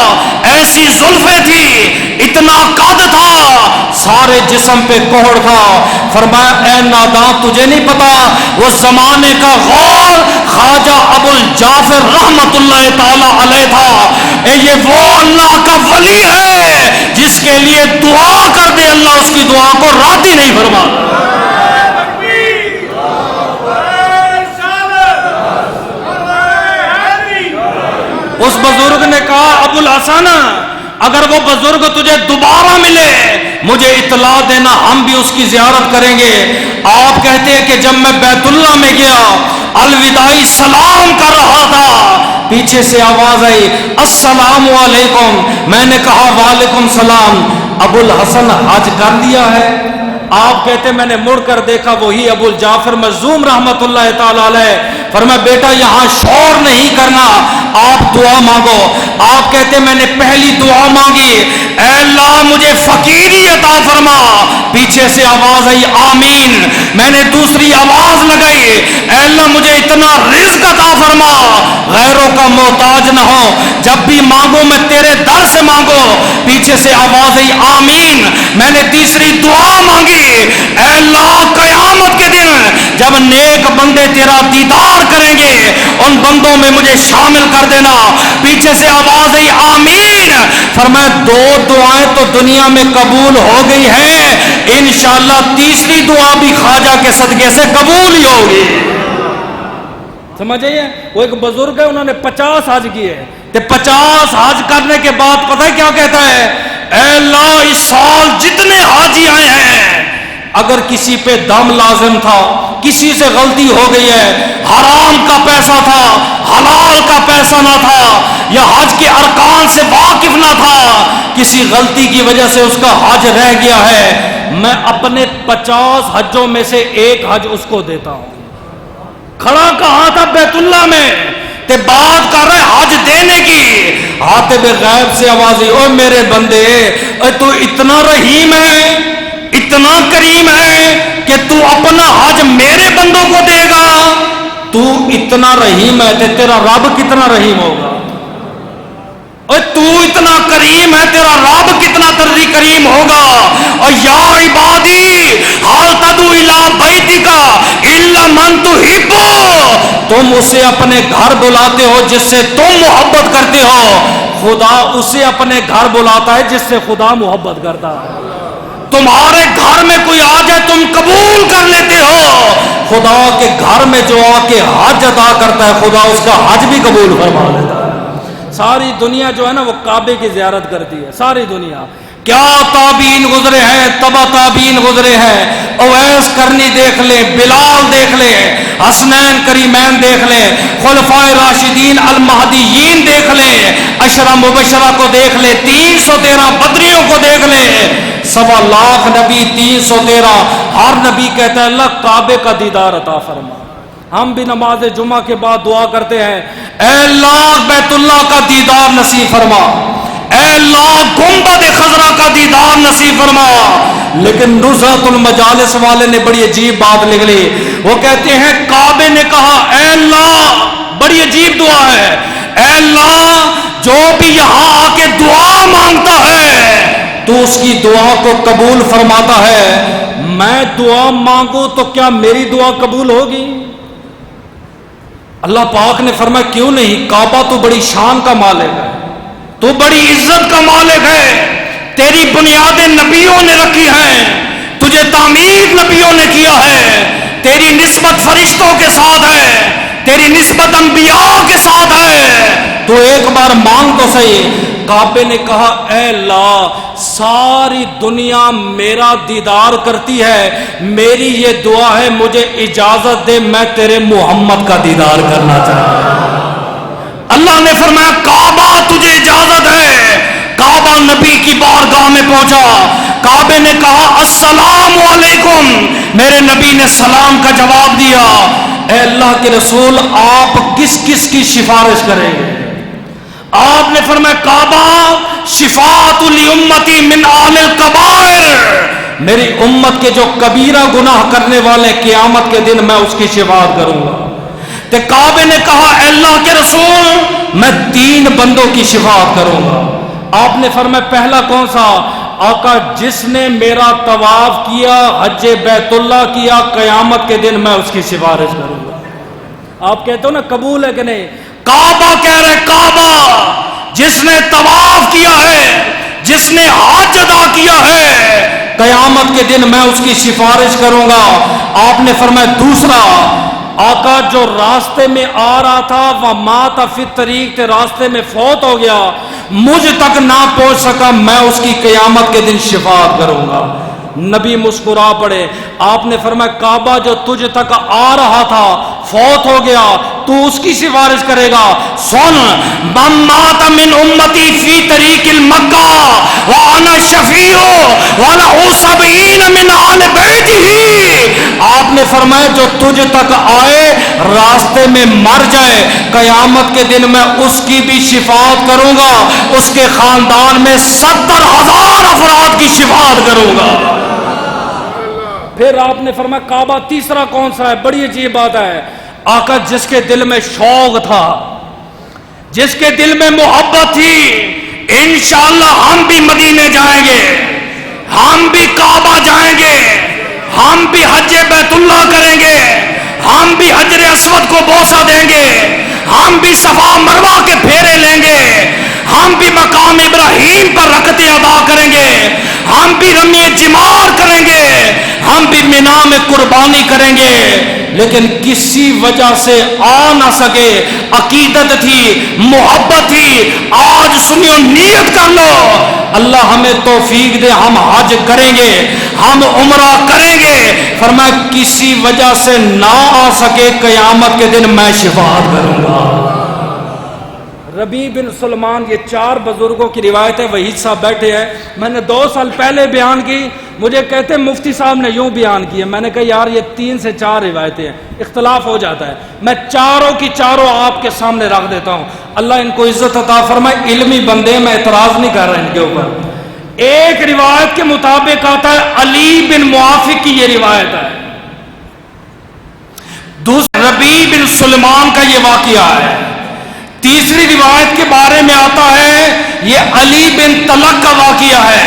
ایسی زلفیں تھی، اتنا قد تھا، سارے جسم پہ کوڑ تھا۔ فرمایا اے نادان تجھے نہیں پتا وہ زمانے کا غور خواجہ ابو الجعفر رحمت اللہ تعالی علیہ تھا، اے یہ وہ اللہ کا ولی ہے جس کے لیے دعا کر دے اللہ اس کی دعا کو رد ہی نہیں فرما۔ اس بزرگ نے کہا ابو الحسن اگر وہ بزرگ تجھے دوبارہ ملے مجھے اطلاع دینا، ہم بھی اس کی زیارت کریں گے۔ آپ کہتے ہیں کہ جب میں بیت اللہ میں گیا الوداعی سلام کر رہا تھا، پیچھے سے آواز آئی السلام علیکم، میں نے کہا وعلیکم السلام، ابو الحسن حج کر لیا ہے؟ آپ کہتے میں نے مڑ کر دیکھا وہی ابو الجعفر مظلوم رحمت اللہ تعالی علیہ۔ فرمایا بیٹا یہاں شور نہیں کرنا، آپ دعا مانگو۔ آپ کہتے میں نے پہلی دعا مانگی اے اللہ مجھے فقیری عطا فرما، پیچھے سے آواز آئی آمین۔ میں نے دوسری آواز لگائی اے اللہ مجھے اتنا رزق عطا فرما غیروں کا محتاج نہ ہو، جب بھی مانگو میں تیرے در سے مانگو، پیچھے سے آواز آئی آمین۔ میں نے تیسری دعا مانگی اے اللہ قیامت کے دن جب نیک بندے تیرا دیدار کریں گے ان بندوں میں مجھے شامل کر دینا، پیچھے سے آواز آئی آمین۔ فرمایا 2 دعائیں تو دنیا میں قبول ہو گئی ہیں، انشاءاللہ تیسری دعا بھی خواجہ کے صدقے سے قبول ہی ہوگی۔ سمجھ آئیے؟ وہ ایک بزرگ ہے انہوں نے 50 حج کیے، 50 حج کرنے کے بعد پتہ ہے کیا کہتا ہے؟ اے اللہ اس سال جتنے حاجی آئے ہیں اگر کسی پہ دم لازم تھا، کسی سے غلطی ہو گئی ہے، حرام کا پیسہ تھا، حلال کا پیسہ نہ تھا، یا حج کے ارکان سے واقف نہ تھا، کسی غلطی کی وجہ سے اس کا حج رہ گیا ہے، میں اپنے 50 حجوں میں سے ایک حج اس کو دیتا ہوں۔ کھڑا کہاں تھا؟ بیت اللہ میں، تے بات کر رہے حج دینے کی۔ حاتب غیب سے آواز، او میرے بندے، تو اتنا رحیم ہے، اتنا کریم ہے کہ تو اپنا حج میرے بندوں کو دے گا؟ تو اتنا رحیم ہے تے تیرا رب کتنا رحیم ہوگا؟ تو اتنا کریم ہے، تیرا رب کتنا کریم ہوگا؟ اور یا عبادی حال تدعو الی بیتک الا من تحب، تم اسے اپنے گھر بلاتے ہو جس سے تم محبت کرتے ہو، خدا اسے اپنے گھر بلاتا ہے جس سے خدا محبت کرتا ہے۔ تمہارے گھر میں کوئی آ جائے تم قبول کر لیتے ہو، خدا کے گھر میں جو آ کے حج ادا کرتا ہے خدا اس کا حج بھی قبول فرما لیتا ہے۔ ساری دنیا جو ہے نا وہ کعبے کی زیارت کرتی ہے، ساری دنیا۔ کیا تابعین گزرے ہیں، تبا تابعین گزرے ہیں، اویس کرنی دیکھ لیں، بلال دیکھ لیں، حسنین کریمین دیکھ لیں، خلفائے راشدین المہدیین دیکھ لیں، عشرہ مبشرہ کو دیکھ لیں، 313 بدریوں کو دیکھ لیں، 1.25 لاکھ نبی، 313، ہر نبی کہتا ہے اللہ کعبے کا دیدار عطا فرما۔ ہم بھی نماز جمعہ کے بعد دعا کرتے ہیں، اے اللہ بیت اللہ کا دیدار نصیب فرما، اے اللہ گنبد خضرا کا دیدار نصیب فرما۔ لیکن نزہت المجالس والے نے بڑی عجیب بات لکھ لی، وہ کہتے ہیں کعبے نے کہا اے اللہ، بڑی عجیب دعا ہے، اے اللہ جو بھی یہاں آ کے دعا مانگتا ہے تو اس کی دعا کو قبول فرماتا ہے، میں دعا مانگوں تو کیا میری دعا قبول ہوگی؟ اللہ پاک نے فرمایا کیوں نہیں، کعبہ تو بڑی شان کا مالک ہے، تو بڑی عزت کا مالک ہے، تیری بنیادیں نبیوں نے رکھی ہیں، تجھے تعمیر نبیوں نے کیا ہے، تیری نسبت فرشتوں کے ساتھ ہے، تیری نسبت انبیاء کے ساتھ ہے، تو ایک بار مانگ تو صحیح۔ کعبے نے کہا اے اللہ ساری دنیا میرا دیدار کرتی ہے، میری یہ دعا ہے مجھے اجازت دے میں تیرے محمد کا دیدار کرنا چاہتا ہوں۔ اللہ نے فرمایا کعبہ تجھے اجازت ہے۔ کعبہ نبی کی بارگاہ میں پہنچا، کعبے نے کہا السلام علیکم، میرے نبی نے سلام کا جواب دیا، اے اللہ کے رسول آپ کس کس کی سفارش کریں گے؟ آپ نے فرمایا کعبہ شفاعت لامتی من اہل الکبائر، میری امت کے جو کبیرہ گناہ کرنے والے قیامت کے دن میں اس کی شفاعت کروں گا۔ تو کعبے نے کہا اے اللہ کے رسول میں 3 بندوں کی شفاعت کروں گا۔ آپ نے فرمایا پہلا کون سا؟ آقا جس نے میرا طواف کیا، حج بیت اللہ کیا، قیامت کے دن میں اس کی سفارش کروں گا۔ آپ کہتے ہو نا قبول ہے کہ نہیں؟ کعبہ کہہ رہے کعبہ جس نے طواف کیا ہے، جس نے حج ادا کیا ہے، قیامت کے دن میں اس کی سفارش کروں گا۔ آپ نے فرمایا دوسرا، آقا جو راستے میں آ رہا تھا ومات فی الطریق، راستے میں فوت ہو گیا، مجھ تک نہ پہنچ سکا، میں اس کی قیامت کے دن شفاعت کروں گا۔ نبی مسکرا پڑے، آپ نے فرمایا کعبہ جو تجھ تک آ رہا تھا فوت ہو گیا، تو اس کی سفارش کرے گا۔ سن من مات من امتی فی طریق المکہ وانا شفیع ولہ 70 من آل بیتہ، آپ نے فرمایا جو تجھ تک آئے راستے میں مر جائے، قیامت کے دن میں اس کی بھی شفاعت کروں گا، اس کے خاندان میں 70,000 افراد کی شفاعت کروں گا۔ پھر آپ نے فرمایا کعبہ تیسرا کون سا ہے؟ بڑی عجیب بات ہے، آقا جس کے دل میں شوق تھا، جس کے دل میں محبت تھی، انشاءاللہ ہم بھی مدینے جائیں گے، ہم بھی کعبہ جائیں گے، ہم بھی حج بیت اللہ کریں گے، ہم بھی حجر اسود کو بوسہ دیں گے، ہم بھی صفا مروہ کے پھیرے لیں گے، ہم بھی مقام ابراہیم پر رکعتیں ادا کریں گے، ہم بھی رمی جمار کریں گے، ہم بھی مینا میں قربانی کریں گے، لیکن کسی وجہ سے آ نہ سکے، عقیدت تھی، محبت تھی، آج سنیو نیت کر لو، اللہ ہمیں توفیق دے ہم حج کریں گے، ہم عمرہ کریں گے. فرمایا کسی وجہ سے نہ آ سکے قیامت کے دن میں شفاعت کروں گا. ربیع بن سلمان، یہ 4 بزرگوں کی روایت ہے. وحید صاحب بیٹھے ہیں، میں نے 2 سال پہلے بیان کی، مجھے کہتے مفتی صاحب نے یوں بیان کی ہے. میں نے کہا یار یہ 3 سے 4 روایتیں ہیں، اختلاف ہو جاتا ہے. میں چاروں کی چاروں آپ کے سامنے رکھ دیتا ہوں. اللہ ان کو عزت عطا فرمائے. علمی بندے، میں اعتراض نہیں کر رہا ان کے اوپر. ایک روایت کے مطابق آتا ہے علی بن موافق کی یہ روایت ہے. دوسرا ربیع بن سلمان کا یہ واقعہ ہے. تیسری روایت کے بارے میں آتا ہے یہ علی بن طلق کا واقعہ ہے.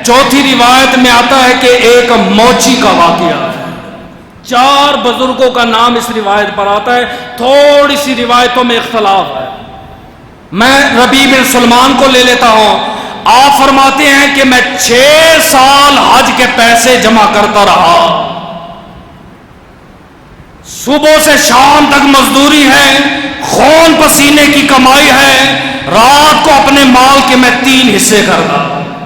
چوتھی روایت میں آتا ہے کہ ایک موچی کا واقعہ ہے. 4 بزرگوں کا نام اس روایت پر آتا ہے. تھوڑی سی روایتوں میں اختلاف ہے. میں ربیع بن سلمان کو لے لیتا ہوں. آپ فرماتے ہیں کہ میں 6 سال حج کے پیسے جمع کرتا رہا. صبح سے شام تک مزدوری ہے، خون پسینے کی کمائی ہے. رات کو اپنے مال کے میں 3 حصے کرتا.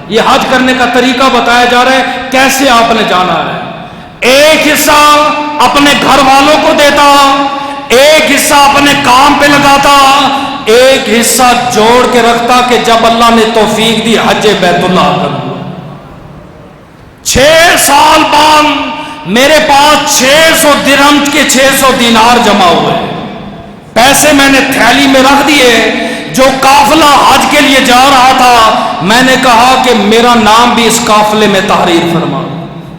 یہ حج کرنے کا طریقہ بتایا جا رہا ہے کیسے آپ نے جانا ہے. ایک حصہ اپنے گھر والوں کو دیتا، ایک حصہ اپنے کام پہ لگاتا، ایک حصہ جوڑ کے رکھتا کہ جب اللہ نے توفیق دی حج بیت اللہ کروں. 6 سال بعد میرے پاس 600 درہم کے 600 دینار جمع ہوئے. پیسے میں نے تھیلی میں رکھ دیے. جو قافلہ حج کے لیے جا رہا تھا میں نے کہا کہ میرا نام بھی اس قافلے میں تحریر فرما.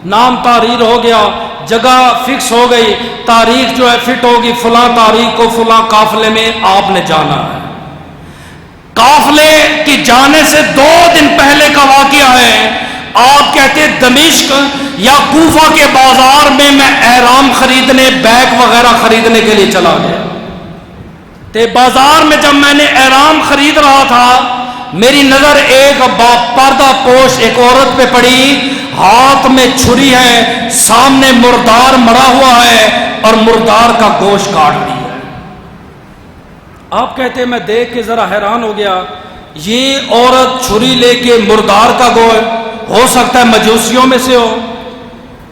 نام تحریر ہو گیا، جگہ فکس ہو گئی، تاریخ جو ہے فٹ ہوگی، فلاں تاریخ کو فلاں قافلے میں آپ نے جانا ہے. قافلے کی جانے سے 2 دن پہلے کا واقعہ ہے. آپ کہتے ہیں دمشق یا کوفہ کے بازار میں احرام خریدنے، بیگ وغیرہ خریدنے کے لیے چلا گیا. بازار میں جب میں نے احرام خرید رہا تھا میری نظر ایک پردہ پوش ایک عورت پہ پڑی. ہاتھ میں چھری ہے، سامنے مردار مرا ہوا ہے اور مردار کا گوشت کاٹ رہی ہے. آپ کہتے ہیں میں دیکھ کے ذرا حیران ہو گیا. یہ عورت چھری لے کے مردار کا گوشت، ہو سکتا ہے مجوسیوں میں سے ہو،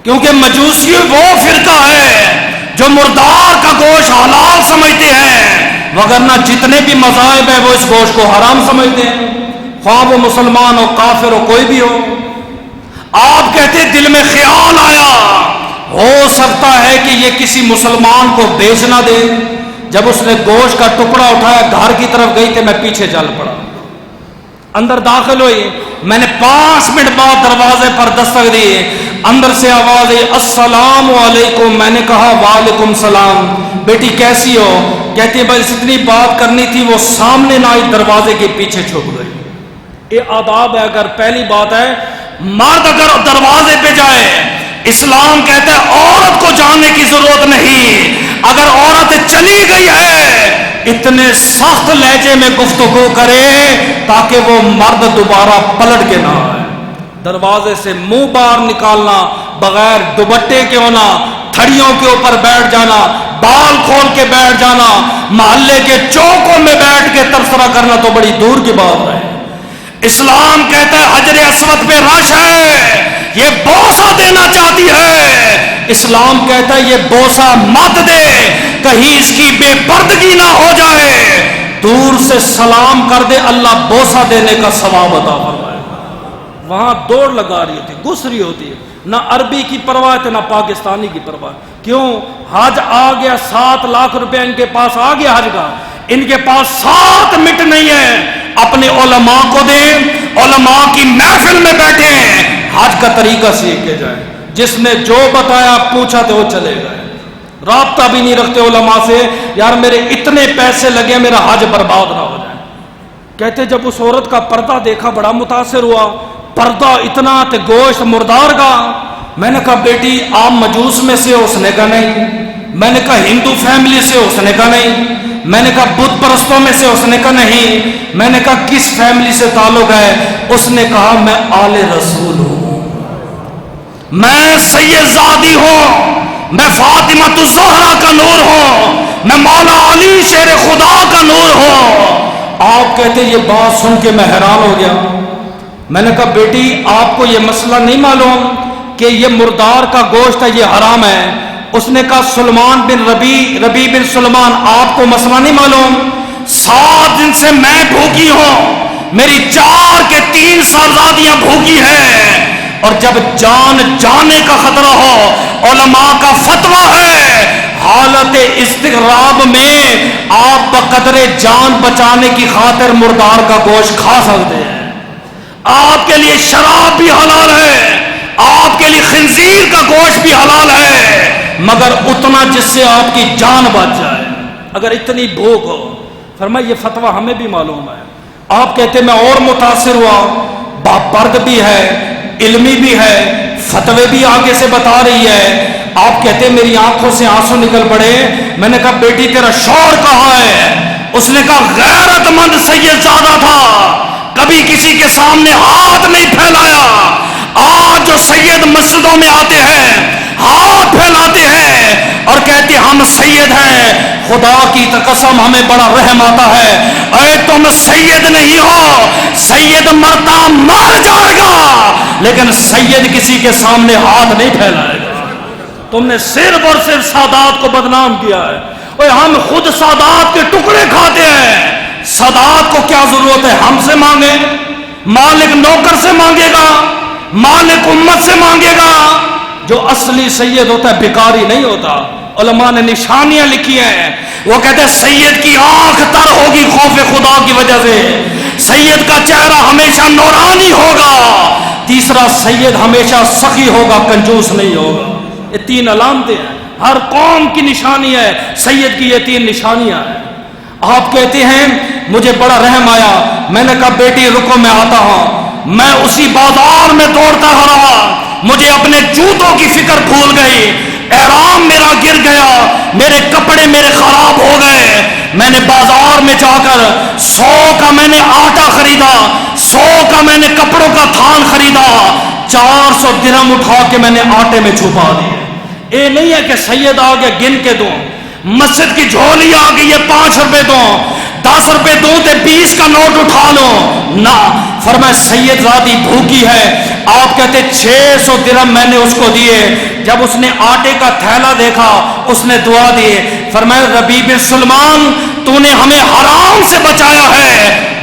کیونکہ مجوسی وہ فرقہ ہے جو مردار کا گوشت حلال سمجھتے ہیں، وگرنہ جتنے بھی مذاہب ہیں وہ اس گوشت کو حرام سمجھتے ہیں، خواہ وہ مسلمان ہو، کافر ہو، کوئی بھی ہو. آپ کہتے دل میں خیال آیا ہو سکتا ہے کہ یہ کسی مسلمان کو بیچ نہ دے. جب اس نے گوشت کا ٹکڑا اٹھایا گھر کی طرف گئی تھی، میں پیچھے چل پڑا. اندر داخل ہوئی، میں نے 5 منٹ بعد دروازے پر دستک دی. اندر سے آواز آئی السلام علیکم. میں نے کہا وعلیکم السلام. بیٹی کیسی ہو؟ کہتی ہے بس اتنی بات کرنی تھی، وہ سامنے نہ آئی، دروازے کے پیچھے چھپ گئی. یہ آداب ہے. اگر پہلی بات ہے مرد اگر دروازے پہ جائے، اسلام کہتا ہے عورت کو جانے کی ضرورت نہیں. اگر عورت چلی گئی ہے اتنے سخت لہجے میں گفتگو کرے تاکہ وہ مرد دوبارہ پلٹ کے نہ آئے. دروازے سے منہ باہر نکالنا، بغیر دوپٹے کے ہونا، تھڑیوں کے اوپر بیٹھ جانا، بال کھول کے بیٹھ جانا، محلے کے چوکوں میں بیٹھ کے تبصرہ کرنا تو بڑی دور کی بات ہے. اسلام کہتا ہے حجر اسود پہ رش ہے، یہ بوسہ دینا چاہتی ہے. اسلام کہتا ہے یہ بوسہ مت دے، کہیں اس کی بے پردگی نہ ہو جائے. دور سے سلام کر دے، اللہ بوسہ دینے کا ثواب عطا فرمائے. وہاں دوڑ لگا رہی ہوتی، گھس رہی ہوتی ہے، نہ عربی کی پرواہ ہے نہ پاکستانی کی پرواہ. کیوں؟ حج آ گیا، 7 لاکھ روپے ان کے پاس آ گیا حج کا، ان کے پاس 7 منٹ نہیں ہے. اپنے علماء کو دیں، علماء کی محفل میں بیٹھے ہیں، حج کا طریقہ سیکھ کے جائیں. جس نے جو بتایا پوچھا تو وہ چلے گئے. رابطہ بھی نہیں رکھتے علماء سے، یار میرے اتنے پیسے لگے میرا حج برباد نہ ہو جائے. کہتے جب اس عورت کا پردہ دیکھا بڑا متاثر ہوا. پردہ اتنا تے گوشت مردار کا. میں نے کہا بیٹی آپ مجوس میں سے ہو؟ اس نے کہا نہیں. میں نے کہا ہندو فیملی سے ہو؟ اس نے کہا نہیں. میں نے کہا بت پرستوں میں سے؟ اس نے کہا نہیں. میں نے کہا کس فیملی سے تعلق ہے؟ اس نے کہا میں آل رسول ہوں، میں سید زادی ہوں، میں فاطمہ الزہرا کا نور ہوں، میں مولا علی شیر خدا کا نور ہوں. آپ کہتے یہ بات سن کے میں حیران ہو گیا. میں نے کہا بیٹی آپ کو یہ مسئلہ نہیں معلوم کہ یہ مردار کا گوشت ہے، یہ حرام ہے. اس نے کہا سلمان بن ربی بن سلمان، آپ کو مسئلہ نہیں معلوم؟ 7 دن سے میں بھوکی ہوں، میری 4 کے 3 صاحبزادیاں بھوکی ہیں، اور جب جان جانے کا خطرہ ہو، علماء کا فتویٰ ہے حالت استغراب میں آپ بقدر جان بچانے کی خاطر مردار کا گوشت کھا سکتے ہیں. آپ کے لیے شراب بھی حلال ہے، آپ کے لیے خنزیر کا گوشت بھی حلال ہے، مگر اتنا جس سے آپ کی جان بچ جائے، اگر اتنی بھوک ہو. فرمایا یہ فتویٰ ہمیں بھی معلوم ہے. آپ کہتے میں اور متاثر ہوا، برد بھی ہے، علمی بھی ہے، فتوے بھی آگے سے بتا رہی ہے. آپ کہتے میری آنکھوں سے آنسو نکل پڑے. میں نے کہا بیٹی تیرا شوہر کہاں ہے؟ اس نے کہا غیرت مند سید زادہ تھا، کبھی کسی کے سامنے ہاتھ نہیں پھیلایا. آج جو سید مسجدوں میں آتے ہیں ہاتھ پھیلاتے ہیں اور کہتے ہم سید ہیں، خدا کی قسم ہمیں بڑا رحم آتا ہے. اے تم سید نہیں ہو، سید مرتا مر جائے گا، لیکن سید کسی کے سامنے ہاتھ نہیں پھیلائے گا. تم نے صرف اور صرف سادات کو بدنام کیا ہے. اور ہم خود سادات کے ٹکڑے کھاتے ہیں. سادات کو کیا ضرورت ہے ہم سے مانگے؟ مالک نوکر سے مانگے گا، مالک امت سے مانگے گا. جو اصلی سید ہوتا ہے بیکاری نہیں ہوتا. علماء نے نشانیاں لکھی ہیں، وہ کہتے ہیں سید کی آنکھ تر ہوگی خوف خدا کی وجہ سے، سید کا چہرہ ہمیشہ نورانی ہوگا. تیسرا سید ہمیشہ سخی ہوگا، کنجوس نہیں ہوگا. یہ 3 علامتیں ہیں، ہر قوم کی نشانی ہے. سید کی یہ 3 نشانیاں ہیں. آپ کہتے ہیں مجھے بڑا رحم آیا. میں نے کہا بیٹی رکو میں آتا ہوں. میں اسی بازار میں دوڑتا رہا، مجھے اپنے جوتوں کی فکر بھول گئی، احرام میرا گر گیا، میرے کپڑے میرے خراب ہو گئے. میں نے بازار میں جا کر 100 کا میں نے آٹا خریدا، 100 کا میں نے کپڑوں کا تھان خریدا، 400 درہم اٹھا کے میں نے آٹے میں چھپا دیے. یہ نہیں ہے کہ سید آ گیا گن کے دو، مسجد کی جھولی آ گئی ہے 5 روپے دو، 10 روپے دو تے 20 کا نوٹ اٹھا لو. نہ، فرمایا سید زادی بھوکی ہے. آپ کہتے 600 درہم میں نے اس کو دیے. جب اس نے آٹے کا تھیلا دیکھا اس نے دعا دی. فرمایا ربیع بن سلمان تو نے ہمیں حرام سے بچایا ہے،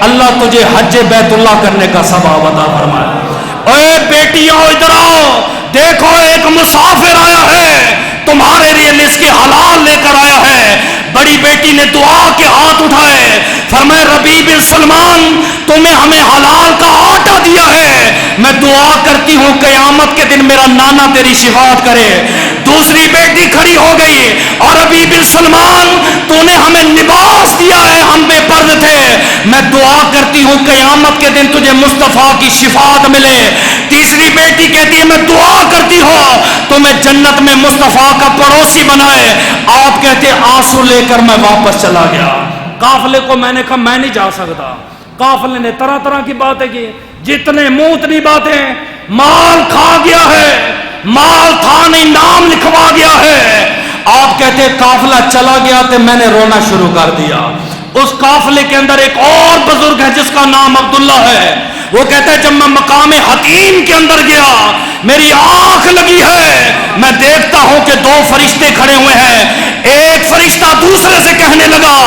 اللہ تجھے حج بیت اللہ کرنے کا ثواب عطا فرمائے. اے بیٹیوں ادھر آؤ، دیکھو ایک مسافر آیا ہے، تمہارے لیے رزق حلال لے کر آیا ہے. بڑی بیٹی نے دعا کے ہاتھ اٹھائے. فرمایا ربیع بن سلمان تم نے ہمیں حلال کا آٹا دیا ہے، میں دعا کرتی ہوں قیامت کے دن میرا نانا تیری شفاعت کرے. دوسری بیٹی کھڑی ہو گئی اور ربیع بن سلمان تو نے ہمیں لباس دیا ہے، ہم بے پردہ تھے، میں دعا کرتی ہوں قیامت کے دن تجھے مصطفیٰ کی شفاعت ملے. تیسری بیٹی کہتی ہے میں دعا کرتی ہوں تمہیں جنت میں مصطفیٰ کا پڑوسی بنائے. آپ کہتے آنسو لے کر میں واپس چلا گیا. قافلے کو میں نے کہا میں نہیں جا سکتا. قافلے نے طرح طرح کی باتیں کی، جتنے منہ اتنی باتیں. مال کھا گیا ہے، مال تھا نہیں، نام لکھوا گیا ہے. آپ کہتے قافلہ چلا گیا تو میں نے رونا شروع کر دیا. اس قافلے کے اندر ایک اور بزرگ ہے جس کا نام عبداللہ ہے. وہ کہتا ہے جب میں مقام حتیم کے اندر گیا میری آنکھ لگی ہے، میں دیکھتا ہوں کہ 2 فرشتے کھڑے ہوئے ہیں. ایک فرشتہ دوسرے سے کہنے لگا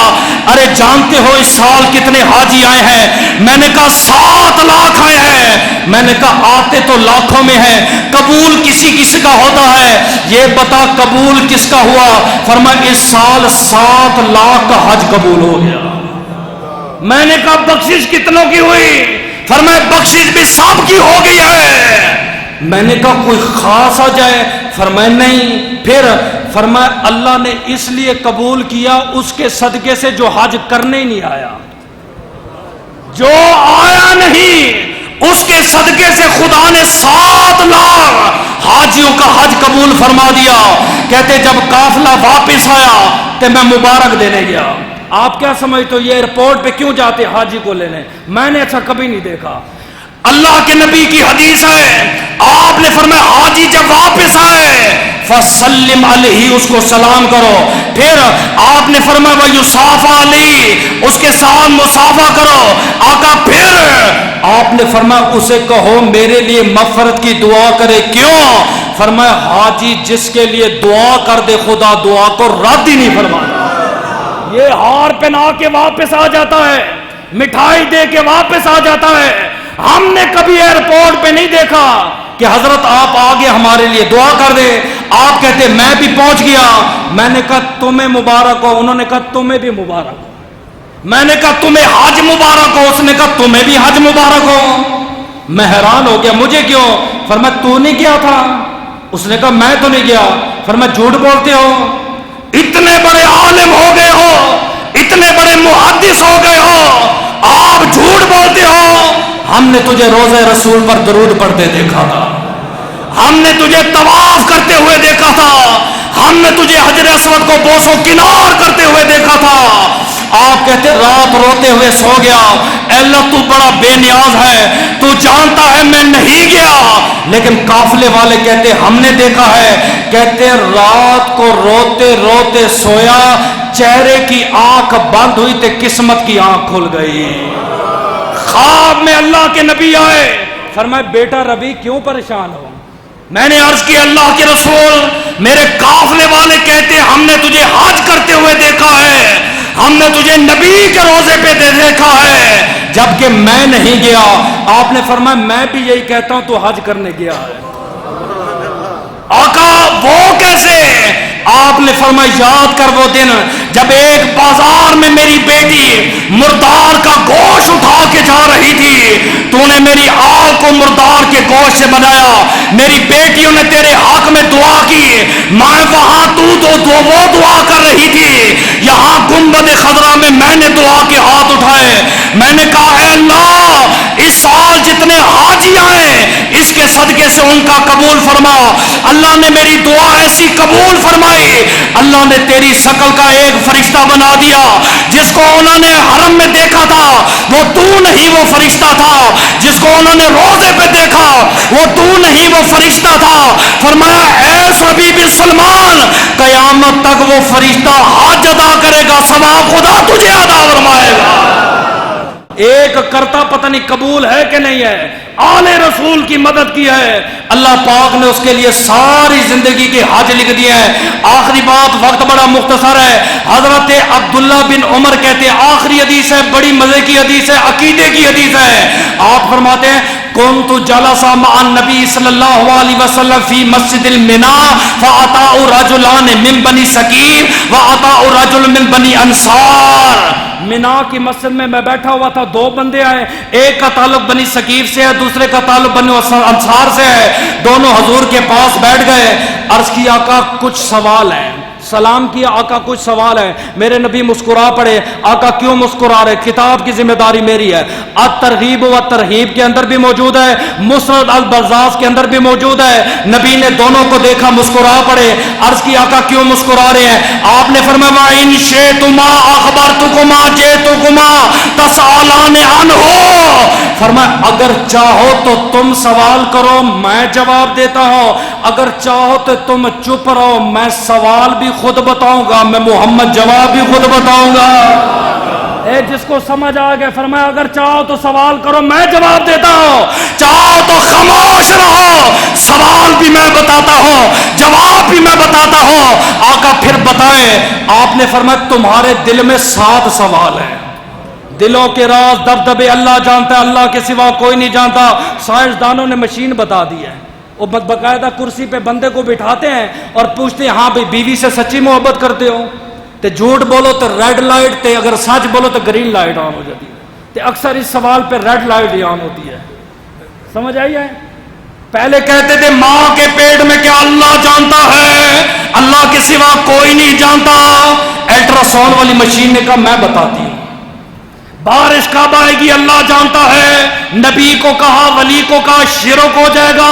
ارے جانتے ہو اس سال کتنے حاجی آئے ہیں؟ میں نے کہا 7 لاکھ آئے ہیں. میں نے کہا آتے تو لاکھوں میں ہیں، قبول کسی کسی کا ہوتا ہے، یہ بتا قبول کس کا ہوا؟ فرمایا اس سال 7 لاکھ کا حج قبول ہو گیا. میں نے کہا بخشش کتنوں کی ہوئی؟ فرمایا بخشش بھی سب کی ہو گئی ہے. میں نے کہا کوئی خاص آ جائے؟ فرمایا نہیں. پھر فرمایا اللہ نے اس لیے قبول کیا اس کے صدقے سے جو حج کرنے ہی نہیں آیا، جو آیا نہیں اس کے صدقے سے خدا نے 7 لاکھ حاجیوں کا حج قبول فرما دیا. کہتے جب قافلہ واپس آیا تو میں مبارک دینے گیا. آپ کیا سمجھتے ہو یہ ایئرپورٹ پہ کیوں جاتے حاجی کو لینے؟ میں نے ایسا کبھی نہیں دیکھا. اللہ کے نبی کی حدیث ہے آپ نے فرمایا حاجی جب واپس آئے فسلم علیہ، اس کو سلام کرو. پھر آپ نے فرمایا ویصافح علیہ، اس کے ساتھ مصافحہ کرو. آقا پھر آپ نے فرمایا اسے کہو میرے لیے مغفرت کی دعا کرے. کیوں؟ فرمایا حاجی جس کے لیے دعا کر دے خدا دعا کو رد ہی نہیں فرماتا. یہ ہار پہنا کے واپس آ جاتا ہے، مٹھائی دے کے واپس آ جاتا ہے. ہم نے کبھی ایئرپورٹ پہ نہیں دیکھا کہ حضرت آپ آگے ہمارے لیے دعا کر دے. آپ کہتے میں بھی پہنچ گیا. میں نے کہا تمہیں مبارک ہو. انہوں نے کہا تمہیں بھی مبارک ہو. میں نے کہا تمہیں حج مبارک ہو. اس نے کہا تمہیں بھی حج مبارک ہو. میں حیران ہو گیا. مجھے کیوں؟ فرمایا تو نہیں گیا تھا؟ اس نے کہا میں تو نہیں گیا. فرمایا جھوٹ بولتے ہو، اتنے بڑے عالم ہو گئے ہو، اتنے بڑے محدث ہو گئے ہو، آپ جھوٹ بولتے ہو. ہم نے تجھے روضہ رسول پر درود پڑھتے دیکھا تھا، ہم نے تجھے طواف کرتے ہوئے دیکھا تھا، ہم نے تجھے حجر اسود کو بوس و کنار کرتے ہوئے دیکھا تھا. آپ کہتے رات روتے ہوئے سو گیا. اے اللہ تو بڑا بے نیاز ہے، تو جانتا ہے میں نہیں گیا. لیکن قافلے والے کہتے ہم نے دیکھا ہے. کہتے رات کو روتے روتے سویا، چہرے کی آنکھ بند ہوئی تے قسمت کی آنکھ کھل گئی. خواب میں اللہ کے نبی آئے، فرمایا بیٹا ربی کیوں پریشان ہو؟ میں نے عرض کی اللہ کے رسول میرے قافلے والے کہتے ہم نے تجھے حج کرتے ہوئے دیکھا ہے، ہم نے تجھے نبی کے روزے پہ دیکھا ہے، جبکہ میں نہیں گیا. آپ نے فرمایا میں بھی یہی کہتا ہوں تو حج کرنے گیا ہے. آقا وہ کیسے؟ آپ نے فرمایا یاد کر وہ دن جب ایک بازار میں میری بیٹی مردار کا گوشت اٹھا کے جا رہی تھی، تو نے میری آنکھ کو مردار کے گوشت سے بنایا. میری بیٹیوں نے تیرے حق میں دعا کی، میں وہاں تو وہ دعا کر رہی تھی، یہاں گنبد خضرا میں میں نے دعا کے ہاتھ اٹھائے. میں نے کہا اے اللہ اس سال جتنے حاجی آئے اس کے صدقے سے ان کا قبول فرما. اللہ نے میری دعا ایسی قبول فرمائی. اللہ نے تیری شکل کا ایک فرشتہ بنا دیا. جس کو انہوں نے حرم میں دیکھا تھا وہ تو نہیں، وہ فرشتہ تھا. جس کو انہوں نے روزے پہ دیکھا وہ تو نہیں، وہ فرشتہ تھا. فرمایا اے حبیب سلمان قیامت تک وہ فرشتہ حج ادا کرے گا، ثواب خدا تجھے ادا فرمائے گا. ایک کرتا پتہ نہیں قبول ہے کہ نہیں ہے. آل رسول کی مدد کی ہے اللہ پاک نے، اس کے لیے ساری زندگی کے حج لکھ دیے ہیں. آخری بات، وقت بڑا مختصر ہے. حضرت عبداللہ بن عمر کہتے ہیں آخری حدیث ہے، بڑی مزے کی حدیث ہے، عقیدے کی حدیث ہے. آپ فرماتے ہیں کنت جلس مع النبی صلی اللہ علیہ وسلم فی مسجد المنا فاتاء رجلان من بنی ثقیف واتاء رجل من بنی انصار. منا کی مسجد میں بیٹھا ہوا تھا، دو بندے آئے، ایک کا تعلق بنی ثقیف سے ہے، دوسرے کا تعلق بنی انصار سے ہے. دونوں حضور کے پاس بیٹھ گئے. عرض کی آقا کچھ سوال ہے. سلام کیا آقا کچھ سوال ہے. میرے نبی مسکرا پڑے. آقا کیوں مسکرا رہے؟ کتاب کی ذمہ داری میری ہے. الترغیب و ترہیب کے اندر بھی موجود ہے، مسند البزاز کے اندر بھی موجود ہے. نبی نے دونوں کو دیکھا مسکرا پڑے. عرض کی آقا کیوں مسکرا رہے ہیں؟ آپ نے فرمایا ان شئتما اخبرتکما جئتکما تسالان عنہ. فرمایا اگر چاہو تو تم سوال کرو میں جواب دیتا ہوں، اگر چاہو تو تم چپ رہو میں سوال بھی خود بتاؤں گا، میں محمد جواب بھی خود بتاؤں گا. اے جس کو سمجھ آ گیا فرمایا اگر چاہو تو سوال کرو میں جواب دیتا ہوں، چاہو تو خاموش رہو سوال بھی میں بتاتا ہوں جواب بھی میں بتاتا ہوں. آقا پھر بتائیں. آپ نے فرمایا تمہارے دل میں 7 سوال ہیں. دلوں کے راز دبدبے اللہ جانتا ہے، اللہ کے سوا کوئی نہیں جانتا. سائنسدانوں نے مشین بتا دی ہے، وہ باقاعدہ کرسی پہ بندے کو بٹھاتے ہیں اور پوچھتے ہیں ہاں بھائی بیوی سے سچی محبت کرتے ہو؟ تے جھوٹ بولو تو ریڈ لائٹ، تے اگر سچ بولو تو گرین لائٹ آن ہو جاتی ہے. تے اکثر اس سوال پہ ریڈ لائٹ ہی آن ہوتی ہے. سمجھ آئی ہے؟ پہلے کہتے تھے ماں کے پیٹ میں کیا اللہ جانتا ہے، اللہ کے سوا کوئی نہیں جانتا. الٹرا ساؤنڈ والی مشین نے کہا میں بتاتی ہوں. بارش کب آئے گی اللہ جانتا ہے. نبی کو کہا، ولی کو کہا، شرک ہو جائے گا.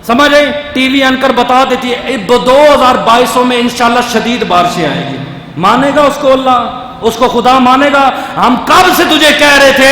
سمجھ آئی؟ ٹی وی اینکر بتا دیتی ہے 2022 میں انشاءاللہ شدید بارشیں آئیں گی. مانے گا اس کو اللہ؟ اس کو خدا مانے گا؟ ہم کب سے تجھے کہہ رہے تھے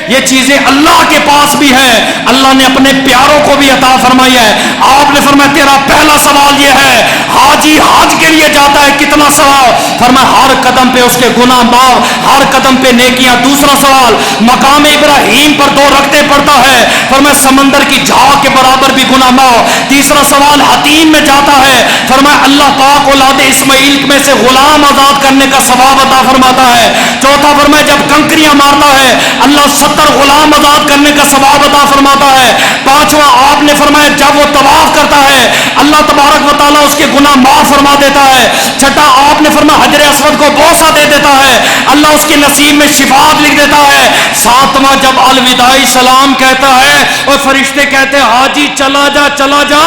یہ چیزیں اللہ کے پاس بھی ہے، اللہ نے اپنے پیاروں کو بھی عطا فرمائی ہے۔ آپ نے فرمایا تیرا پہلا سوال یہ ہے، حاجی حج کے لیے جاتا ہے کتنا ثواب؟ فرمایا ہر قدم پہ اس کے گناہ معاف، ہر قدم پہ نیکیاں۔ دوسرا سوال، مقام ابراہیم پر 2 رکعتیں پڑھتا ہے، فرمایا سمندر کی جھاگ کے برابر بھی گناہ معاف۔ تیسرا سوال، حتیم میں جاتا ہے، فرمایا اللہ پاک اولاد اسماعیل میں سے غلام آزاد کرنے کا ثواب عطا فرماتا ہے۔ چوتھا فرمایا جب کنکریاں مارتا ہے اللہ 70 غلام آزاد کرنے کا ثواب عطا فرماتا ہے۔ پانچواں آپ نے فرمایا جب وہ طواف کرتا ہے اللہ تبارک و تعالیٰ اس کے گناہ معاف فرما دیتا ہے۔ چھٹا آپ نے فرمایا حجر اسود کو بوسہ دے دیتا ہے، اللہ اس کے نصیب میں شفاعت لکھ دیتا ہے۔ ساتواں جب الوداعی سلام کہتا ہے اور فرشتے کہتے ہیں حاجی چلا جا چلا جا،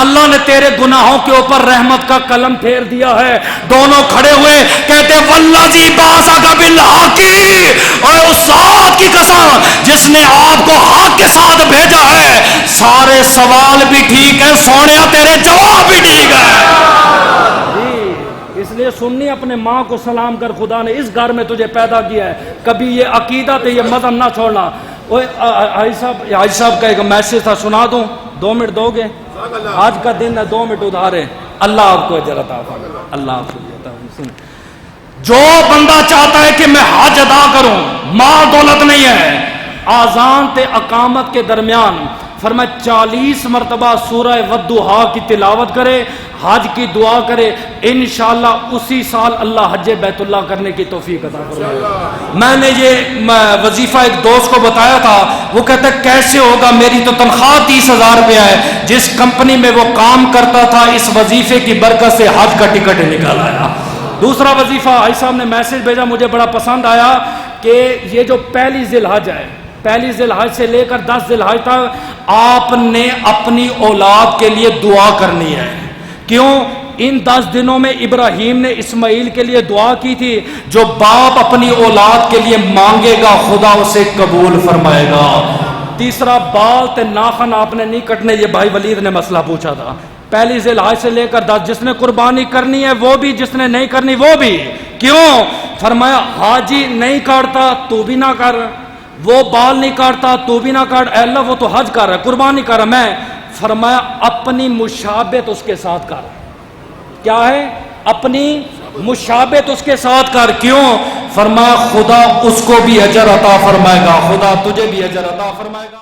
اللہ نے تیرے گناہوں کے اوپر رحمت کا قلم پھیر دیا ہے۔ دونوں کھڑے ہوئے کہتے ہیں والذی بعثک بالحق، اور اس ذات کی قسم جس نے آپ کو حق کے ساتھ بھیجا ہے، سارے سوال بھی ٹھیک ہے سونیا، تیرے جواب بھی ٹھیک ہے۔ اس لیے سننی اپنے ماں کو سلام کر، خدا نے اس گھر میں تجھے پیدا کیا ہے، کبھی یہ عقیدت ہے یہ مذہب نہ چھوڑنا۔ حاج صاحب کا ایک میسج تھا، سنا دوں؟ 2 منٹ دو گے؟ آج کا دن ہے، 2 منٹ ادھارے، اللہ آپ کو اجر عطا فرمائے، اللہ آپ کو عطا فرمائے۔ جو بندہ چاہتا ہے کہ میں حج ادا کروں، مال دولت نہیں ہے، آذان تے اقامت کے درمیان فرمایا 40 مرتبہ سورہ والضحیٰ کی تلاوت کرے، حج کی دعا کرے، انشاءاللہ اسی سال اللہ حج بیت اللہ کرنے کی توفیق عطا فرمائے۔ میں نے یہ وظیفہ ایک دوست کو بتایا تھا، وہ کہتا ہے کیسے ہوگا، میری تو تنخواہ 30,000 روپیہ ہے، جس کمپنی میں وہ کام کرتا تھا اس وظیفے کی برکت سے حج کا ٹکٹ نکال آیا۔ دوسرا وظیفہ بھائی صاحب نے میسج بھیجا، مجھے بڑا پسند آیا کہ یہ جو پہلی ذی الحج ہے، پہلی ذی الحج سے لے کر 10 ذی الحج تک آپ نے اپنی اولاد کے لیے دعا کرنی ہے۔ کیوں؟ ان 10 دنوں میں ابراہیم نے اسماعیل کے لیے دعا کی تھی، جو باپ اپنی اولاد کے لیے مانگے گا خدا اسے قبول فرمائے گا۔ تیسرا، بال تے ناخن آپ نے نہیں کٹنے، یہ بھائی ولید نے مسئلہ پوچھا تھا۔ پہلی ذی الحج سے لے کر 10، جس نے قربانی کرنی ہے وہ بھی، جس نے نہیں کرنی وہ بھی۔ کیوں؟ فرمایا حاجی نہیں کاٹتا تو بھی نہ کر، وہ بال نہیں کاٹتا تو بھی نہ کاٹ، اے اللہ وہ تو حج کر رہا ہے، قربانی کر رہا ہے، میں فرمایا اپنی مشابہت اس کے ساتھ کر۔ کیا ہے؟ اپنی مشابہت اس کے ساتھ کر۔ کیوں؟ فرمایا خدا اس کو بھی اجر عطا فرمائے گا، خدا تجھے بھی اجر عطا فرمائے گا۔